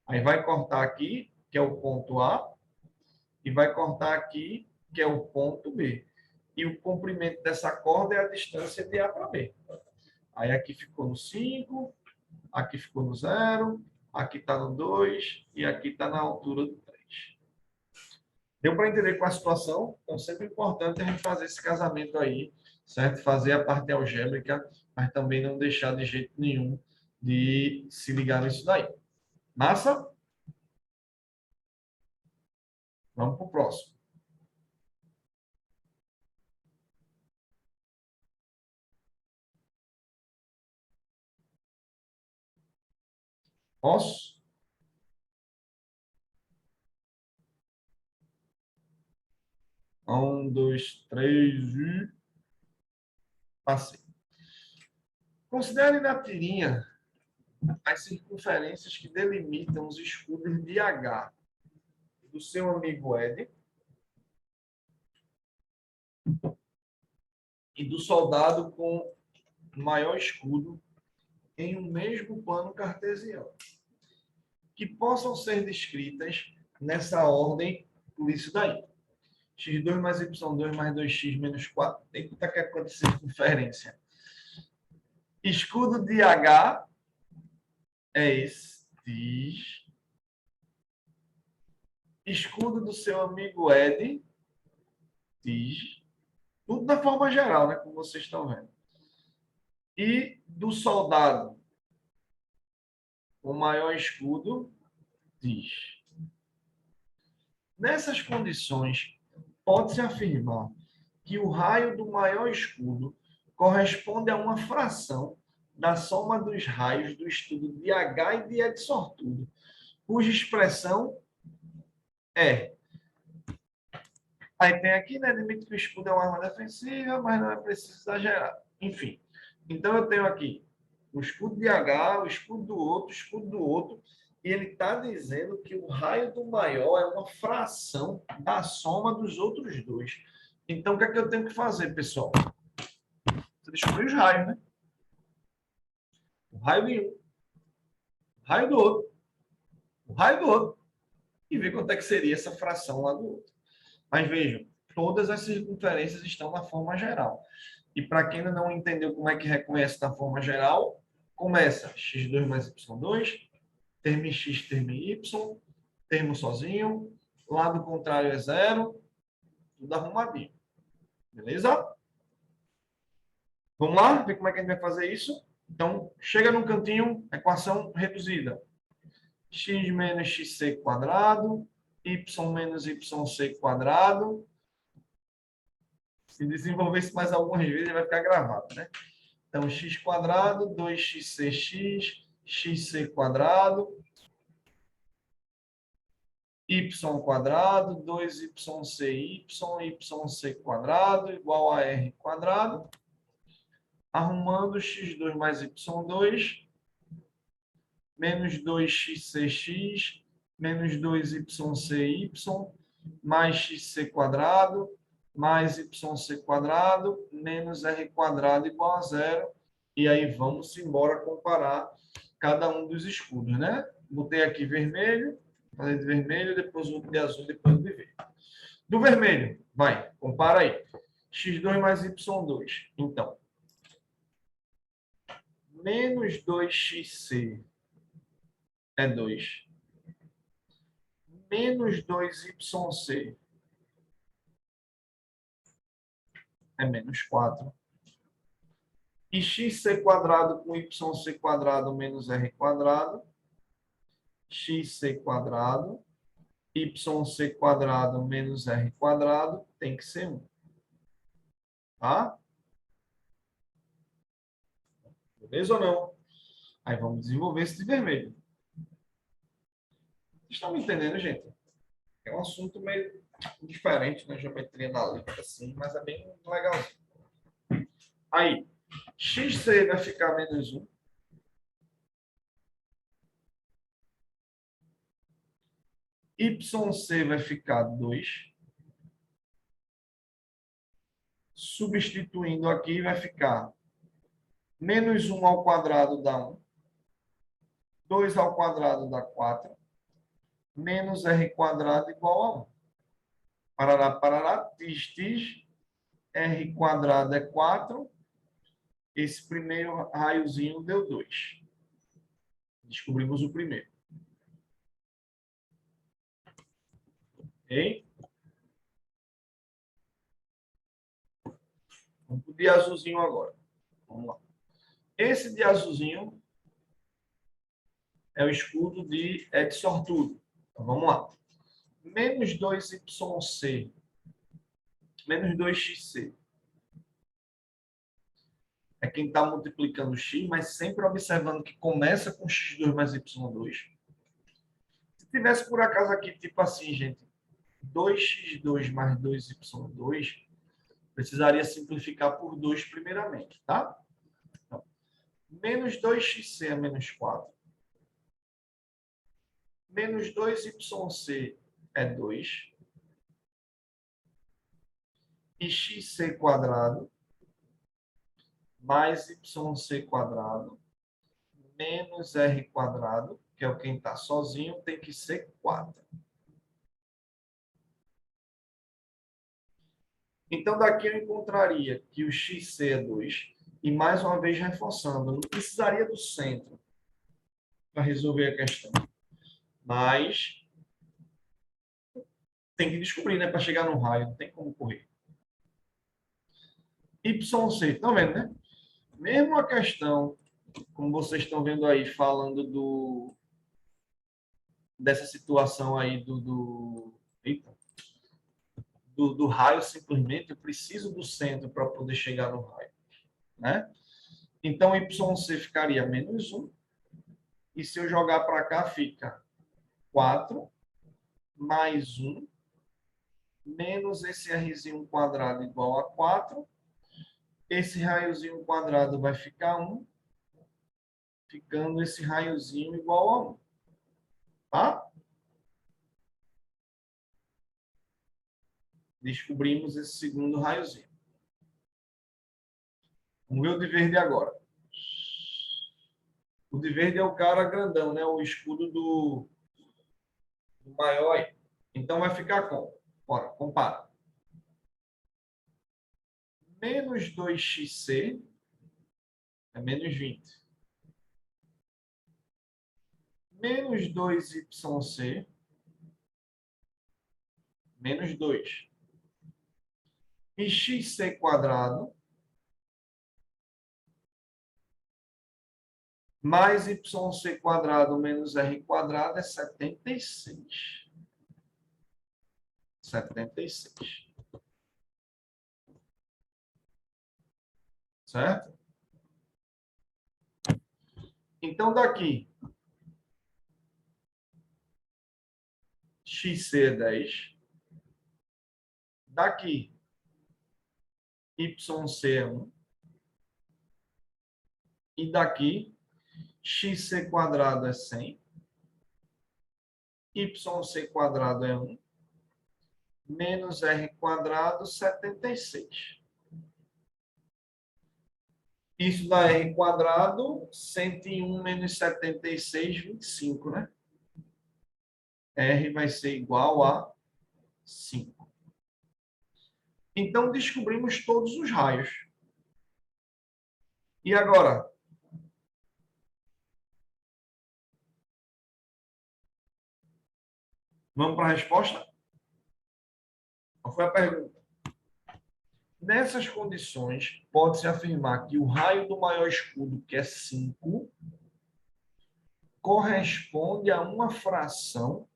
Aí vai cortar aqui, que é o ponto A, e vai cortar aqui, que é o ponto B. E o comprimento dessa corda é a distância de A para B. Aí aqui ficou no 5, aqui ficou no 0, aqui está no 2 e aqui está na altura do 3. Deu para entender qual a situação? Então, sempre é importante a gente fazer esse casamento aí, certo? Fazer a parte algébrica, mas também não deixar de jeito nenhum de se ligar nisso daí. Massa? Vamos para o próximo. Posso? 1, 2, 3 e passei. Considere na tirinha as circunferências que delimitam os escudos de H do seu amigo Ed e do soldado com maior escudo em um mesmo plano cartesiano, que possam ser descritas nessa ordem por isso daí. x2 mais y2 mais 2x menos 4. Eita, que é quanto de circunferência? Escudo de H é esse. Escudo do seu amigo Ed. Tudo da forma geral, né? Como vocês estão vendo. E do soldado, o maior escudo, diz. Nessas condições, pode-se afirmar que o raio do maior escudo corresponde a uma fração da soma dos raios do estudo de H e de Ed sortudo, cuja expressão é. Aí tem aqui, né? Admite que o escudo é uma arma defensiva, mas não é preciso exagerar. Enfim. Então, eu tenho aqui o escudo de H, o escudo do outro, o escudo do outro, e ele está dizendo que o raio do maior é uma fração da soma dos outros dois. Então, o que é que eu tenho que fazer, pessoal? Você descobrir os raios, né? O raio de um, o raio do outro, o raio do outro, e ver quanto é que seria essa fração lá do outro. Mas vejam, todas as circunferências estão na forma geral. E para quem ainda não entendeu como é que reconhece na forma geral, começa x2 mais y2, termo em x, termo em y, termo sozinho, lado contrário é zero, tudo arrumadinho. Beleza? Vamos lá ver como é que a gente vai fazer isso? Então, chega no cantinho, equação reduzida. X menos xc quadrado, y menos yc quadrado. Se desenvolver isso mais algumas vezes, vai ficar gravado, né? Então, x quadrado, 2xcx, xc quadrado, y², 2ycy, yc² igual a r², arrumando x2 mais y2, menos 2xcx, menos 2ycy, mais xc², mais yc², menos r² igual a zero. E aí vamos embora comparar cada um dos escudos, né? Botei aqui vermelho, falei de vermelho, depois outro de azul, depois de verde. Do vermelho, vai, compara aí. x2 mais y2. Então, menos 2xc é 2. Menos 2yc é menos 4. E xc² com yc² menos r², xc², yc² menos r² tem que ser 1. Tá? Beleza ou não? Aí vamos desenvolver esse de vermelho. Vocês estão me entendendo, gente? É um assunto meio diferente na geometria analítica, assim, mas é bem legalzinho. Aí, xc vai ficar menos 1. YC vai ficar 2. Substituindo aqui, vai ficar menos 1 ao quadrado dá 1. 2 ao quadrado dá 4. Menos r² igual a 1. Parará, parará, tis, tis. R² é 4. Esse primeiro raiozinho deu 2. Descobrimos o primeiro. Ok? Vamos para o de azulzinho agora. Vamos lá. Esse de azulzinho é o escudo de Sortudo. Então, vamos lá. Menos 2yc, menos 2xc. É quem está multiplicando x, mas sempre observando que começa com x2 mais y2. Se tivesse por acaso aqui, tipo assim, gente, 2x2 mais 2y2, precisaria simplificar por 2 primeiramente, tá? Então, menos 2xc é menos 4. Menos 2yc é 2. E xc² mais yc² menos r², que é o quem está sozinho, tem que ser 4. Então, daqui eu encontraria que o xc é 2. E, mais uma vez, reforçando, eu não precisaria do centro para resolver a questão. Mas tem que descobrir, né? Para chegar no raio, não tem como correr. YC, estão vendo, né? Mesmo a questão, como vocês estão vendo aí, falando dessa situação aí do raio, simplesmente, eu preciso do centro para poder chegar no raio, né? Então, YC ficaria menos 1. E se eu jogar para cá, fica 4 mais 1 menos esse r² igual a 4. Esse raiozinho quadrado vai ficar 1, ficando esse raiozinho igual a 1. Tá? Descobrimos esse segundo raiozinho. Vamos ver o de verde agora. O de verde é o cara grandão, né? O escudo do maior aí. Então vai ficar como? Bora, compara. Menos 2xc é menos 20. Menos 2yc, menos 2. E xc² mais yc² menos r² é 76. 76. Certo? Então, daqui, xc é 10. Daqui, yc é 1. E daqui, xc quadrado é 100. Yc quadrado é 1. Menos r quadrado, 76. Isso dá r quadrado, 101 menos 76, 25, né? R vai ser igual a 5. Então, descobrimos todos os raios. E agora? Vamos para a resposta? Qual foi a pergunta? Nessas condições, pode-se afirmar que o raio do maior escudo, que é 5, corresponde a uma fração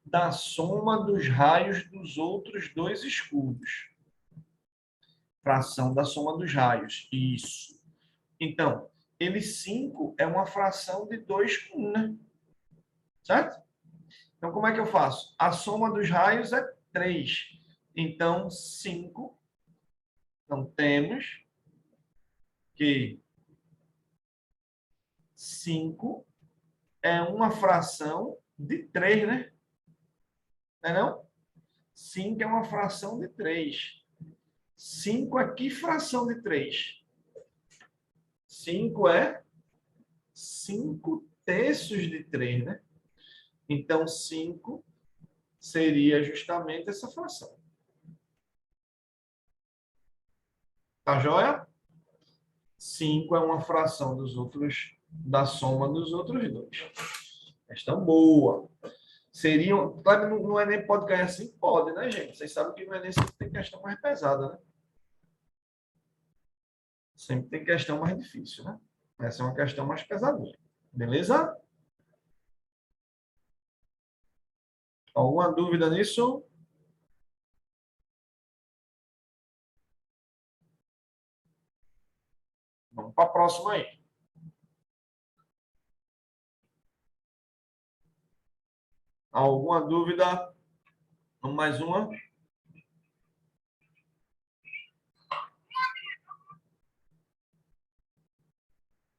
da soma dos raios dos outros dois escudos. Fração da soma dos raios. Isso. Então, ele 5 é uma fração de 2 com 1, né? Certo? Então, como é que eu faço? A soma dos raios é 3. Então, 5. Então, temos que 5 é uma fração de 3, né? Não é não? 5 é uma fração de 3. 5 é que fração de 3? 5 é 5 terços de 3, né? Então, 5 seria justamente essa fração. Tá joia? 5 é uma fração dos outros, da soma dos outros dois. Questão boa. Seriam, claro, no Enem pode ganhar assim? Pode, né, gente? Vocês sabem que no Enem sempre tem questão mais pesada, né? Sempre tem questão mais difícil, né? Essa é uma questão mais pesadinha. Beleza? Alguma dúvida nisso? Vamos para a próxima aí. Alguma dúvida? Vamos mais uma?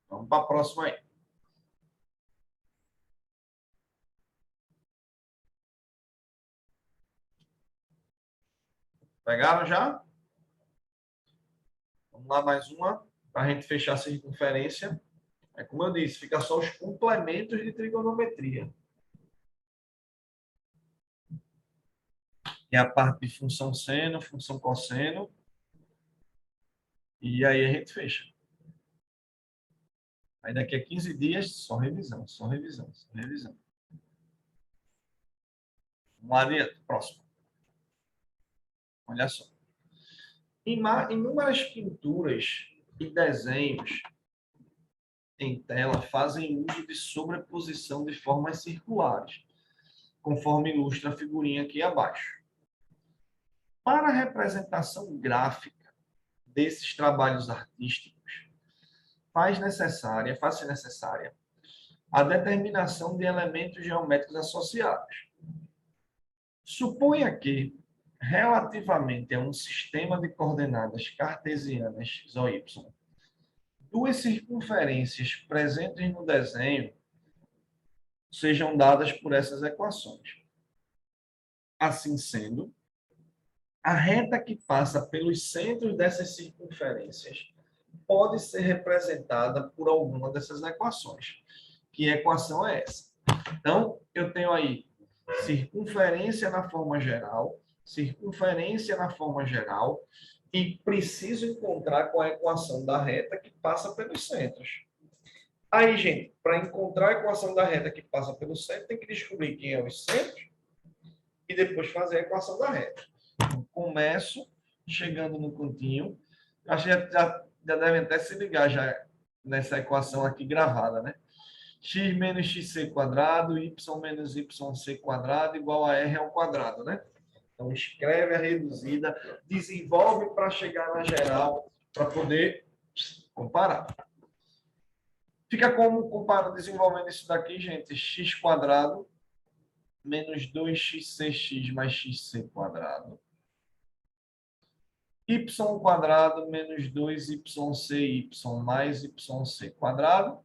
Vamos para a próxima aí. Pegaram já? Vamos lá, mais uma, para a gente fechar a circunferência. É como eu disse, fica só os complementos de trigonometria. E a parte de função seno, função cosseno. E aí a gente fecha. Aí daqui a 15 dias, só revisão, só revisão, só revisão. Vamos lá adiante, próximo. Olha só. Inúmeras pinturas e desenhos em tela fazem uso de sobreposição de formas circulares, conforme ilustra a figurinha aqui abaixo. Para a representação gráfica desses trabalhos artísticos, faz-se necessária a determinação de elementos geométricos associados. Suponha que, relativamente a um sistema de coordenadas cartesianas x ou y, duas circunferências presentes no desenho sejam dadas por essas equações. Assim sendo, a reta que passa pelos centros dessas circunferências pode ser representada por alguma dessas equações. Que equação é essa? Então, eu tenho aí circunferência na forma geral, circunferência na forma geral, e preciso encontrar qual é a equação da reta que passa pelos centros. Aí, gente, para encontrar a equação da reta que passa pelo centro, tem que descobrir quem é os centros e depois fazer a equação da reta. Então, começo chegando no cantinho. Acho que já devem até se ligar já nessa equação aqui gravada, né? X menos xc quadrado, y menos yc quadrado igual a r ao quadrado, né? Então, escreve a reduzida, desenvolve para chegar na geral, para poder comparar. Fica como comparar desenvolvendo isso daqui, gente? X quadrado menos 2xcx mais xc quadrado. Y quadrado menos 2ycy mais yc quadrado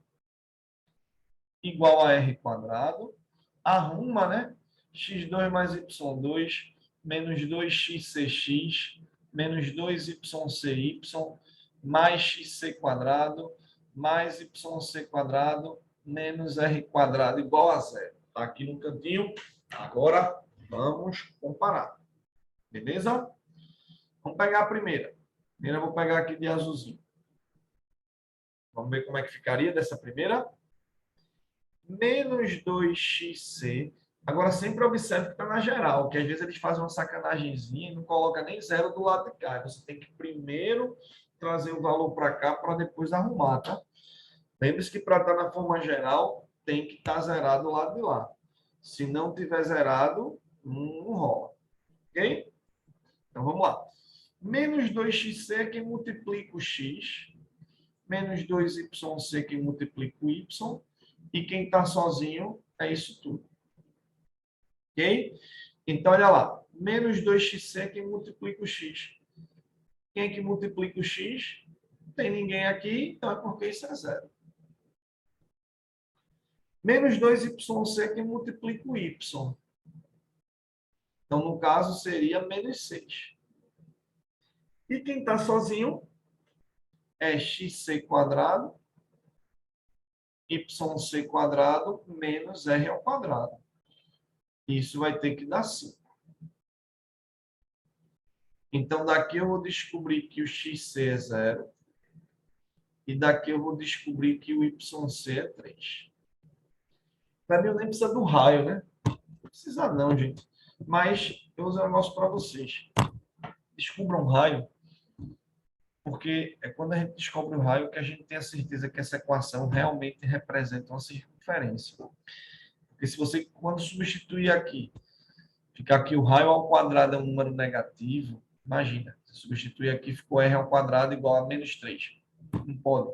igual a r quadrado. Arruma, né? x2 mais y2 menos 2xcx menos 2ycy mais xc quadrado mais yc quadrado menos r quadrado igual a zero. Está aqui no cantinho. Agora vamos comparar. Beleza? Vamos pegar a primeira. Primeira eu vou pegar aqui de azulzinho. Vamos ver como é que ficaria dessa primeira. Menos 2xc. Agora, sempre observe que está na geral, que às vezes eles fazem uma sacanagemzinha e não coloca nem zero do lado de cá. Você tem que primeiro trazer o valor para cá para depois arrumar, tá? Lembre-se que para estar na forma geral, tem que estar zerado do lado de lá. Se não tiver zerado, não rola. Ok? Então, vamos lá. Menos 2xc é quem multiplica o x. Menos 2yc que multiplica o y. E quem está sozinho é isso tudo. Ok? Então, olha lá. Menos 2xc é quem multiplica o x. Quem é que multiplica o x? Não tem ninguém aqui, então é porque isso é zero. Menos 2yc é quem multiplica o y. Então, no caso, seria menos 6. E quem está sozinho é xc quadrado, yc quadrado menos r ao quadrado. Isso vai ter que dar 5. Então, daqui eu vou descobrir que o xc é 0. E daqui eu vou descobrir que o YC é 3. Para mim, eu nem precisa do raio, né? Não precisa não, gente. Mas eu uso um negócio para vocês. Descubram um raio, porque é quando a gente descobre o raio que a gente tem a certeza que essa equação realmente representa uma circunferência. Porque se você, quando substituir aqui, ficar aqui o raio ao quadrado é um número negativo, imagina, se substituir aqui ficou r ao quadrado igual a menos 3. Não pode.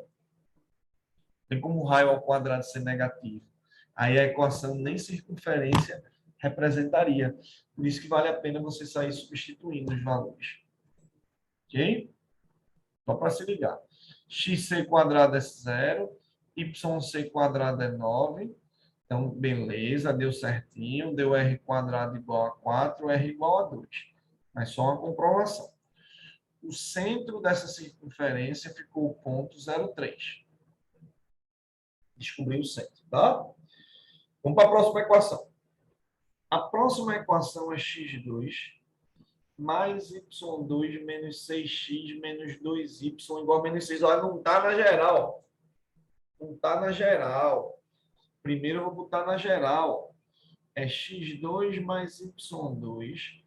Tem como o raio ao quadrado ser negativo. Aí a equação nem circunferência representaria. Por isso que vale a pena você sair substituindo os valores. Ok? Só para se ligar. Xc quadrado é 0, yc quadrado é 9. Então, beleza, deu certinho. Deu r quadrado igual a 4, r igual a 2. Mas só uma comprovação. O centro dessa circunferência ficou o ponto 0,3. Descobri o centro, tá? Vamos para a próxima equação. A próxima equação é x2 mais y2 menos 6x menos 2y igual a menos 6. Olha, não está na geral. Não está na geral. Primeiro eu vou botar na geral. É x2 mais y2,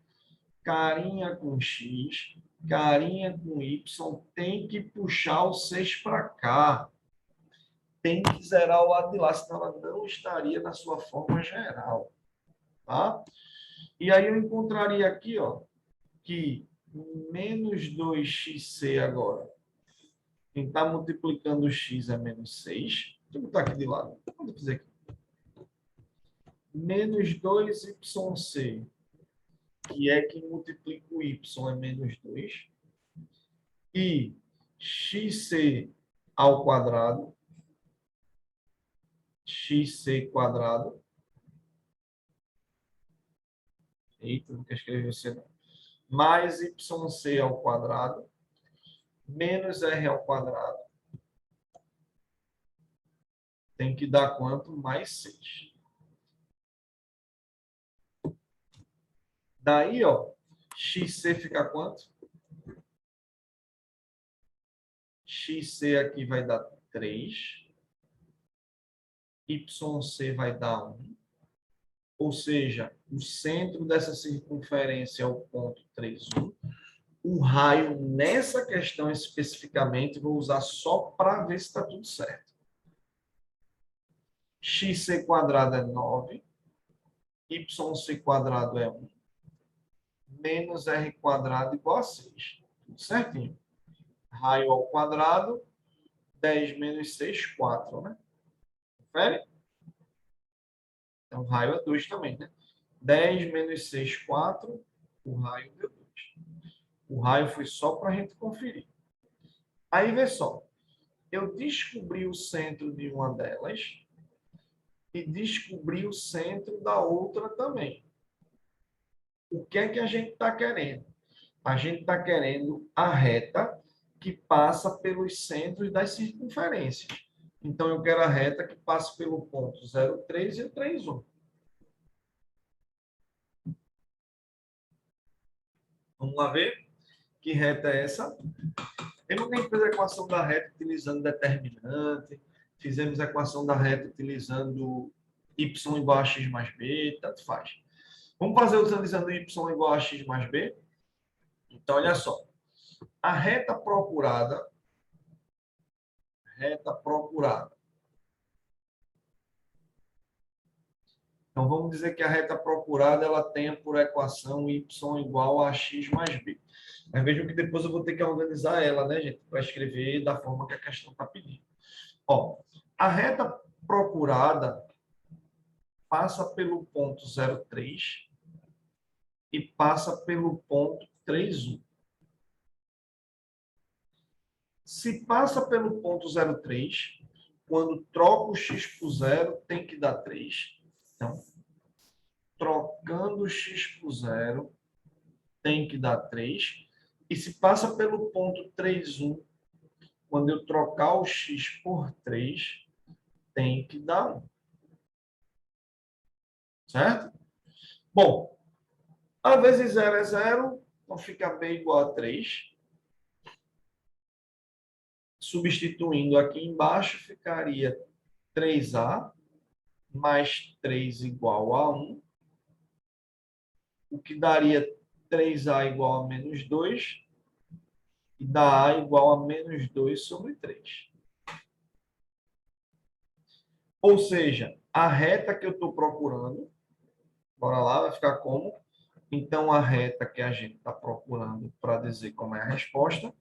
carinha com x, carinha com y. Tem que puxar o 6 para cá. Tem que zerar o lado de lá, senão ela não estaria na sua forma geral. Tá? E aí eu encontraria aqui, ó, que menos 2xc agora, quem está multiplicando o x é menos 6. Deixa eu botar aqui de lado. Vou fazer aqui. Menos 2yc, que é quem multiplica o y, é menos 2. E xc ao quadrado, xc quadrado. Eita, não quer escrever você não. Mais yc ao quadrado, menos r ao quadrado. Tem que dar quanto? Mais 6. Daí, ó, xc fica quanto? Xc aqui vai dar 3. YC vai dar 1. Ou seja, o centro dessa circunferência é o ponto 3, 1. O raio nessa questão especificamente vou usar só para ver se está tudo certo. Xc quadrado é 9. YC quadrado é 1. Menos R quadrado igual a 6. Tudo certinho. Raio ao quadrado, 10 menos 6, 4, né? Confere? Então, raio é 2 também, né? 10 menos 6, 4. O raio deu 2. O raio foi só para a gente conferir. Aí, vê só. Eu descobri o centro de uma delas e descobri o centro da outra também. O que é que a gente está querendo? A gente está querendo a reta que passa pelos centros das circunferências. Então, eu quero a reta que passa pelo ponto 0,3 e o 3,1. Vamos lá ver que reta é essa? Eu nunca fiz a equação da reta utilizando determinante, fizemos a equação da reta utilizando y igual a x mais b, tanto faz. Vamos fazer utilizando y igual a x mais b? Então, olha só. A reta procurada, então, vamos dizer que a reta procurada ela tenha por equação y igual a x mais b. Mas vejam que depois eu vou ter que organizar ela, né, gente? Para escrever da forma que a questão está pedindo. Ó, a reta procurada passa pelo ponto 0,3 e passa pelo ponto 3,1. Se passa pelo ponto 0,3, quando troca o x por 0, tem que dar 3. Então, trocando o x por 0, tem que dar 3. E se passa pelo ponto 3,1, quando eu trocar o x por 3, tem que dar 1. Certo? Bom, a vezes 0 é 0, então fica b igual a 3. Substituindo aqui embaixo, ficaria 3a mais 3 igual a 1, o que daria 3a igual a menos 2, e dá a igual a menos 2 sobre 3. Ou seja, a reta que eu estou procurando, bora lá, vai ficar como? Então, a reta que a gente está procurando para dizer como é a resposta,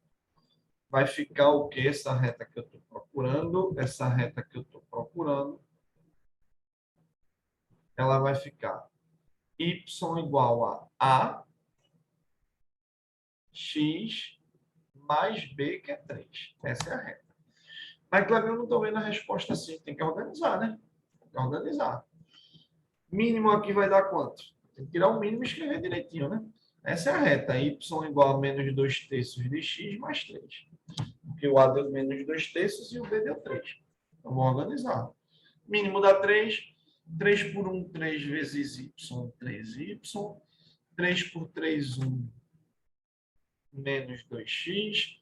vai ficar o quê? Essa reta que eu estou procurando, ela vai ficar y igual a x mais b, que é 3. Essa é a reta. Mas, Cleber, eu não estou vendo a resposta assim. Tem que organizar, né? Tem que organizar. Mínimo aqui vai dar quanto? Tem que tirar o mínimo e escrever direitinho, né? Essa é a reta. Y igual a menos 2 terços de x mais 3. Porque o A deu menos 2 terços e o B deu 3. Então, vou organizar. Mínimo dá 3. 3 por 1, 3 vezes y, 3y. 3 por 3, 1, menos 2x.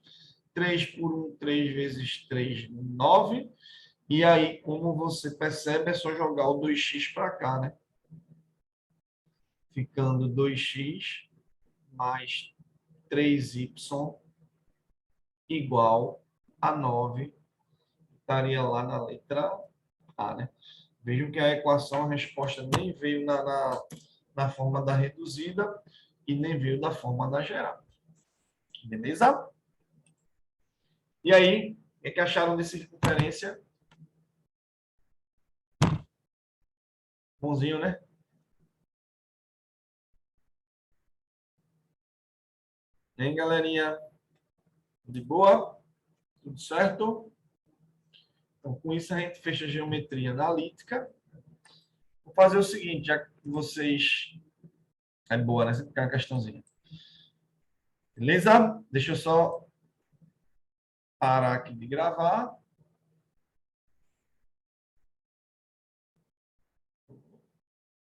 3 por 1, 3 vezes 3, 9. E aí, como você percebe, é só jogar o 2x para cá, né? Ficando 2x mais 3y igual a 9. Estaria lá na letra A, né? Vejam que a equação, a resposta nem veio na forma da reduzida e nem veio da forma da geral. Beleza? E aí, o que acharam de circunferência? Bonzinho, né? Hein, galerinha? De boa? Tudo certo? Então, com isso, a gente fecha a geometria analítica. Vou fazer o seguinte, já que vocês... É boa, né? Sempre ficar uma questãozinha. Beleza? Deixa eu só parar aqui de gravar.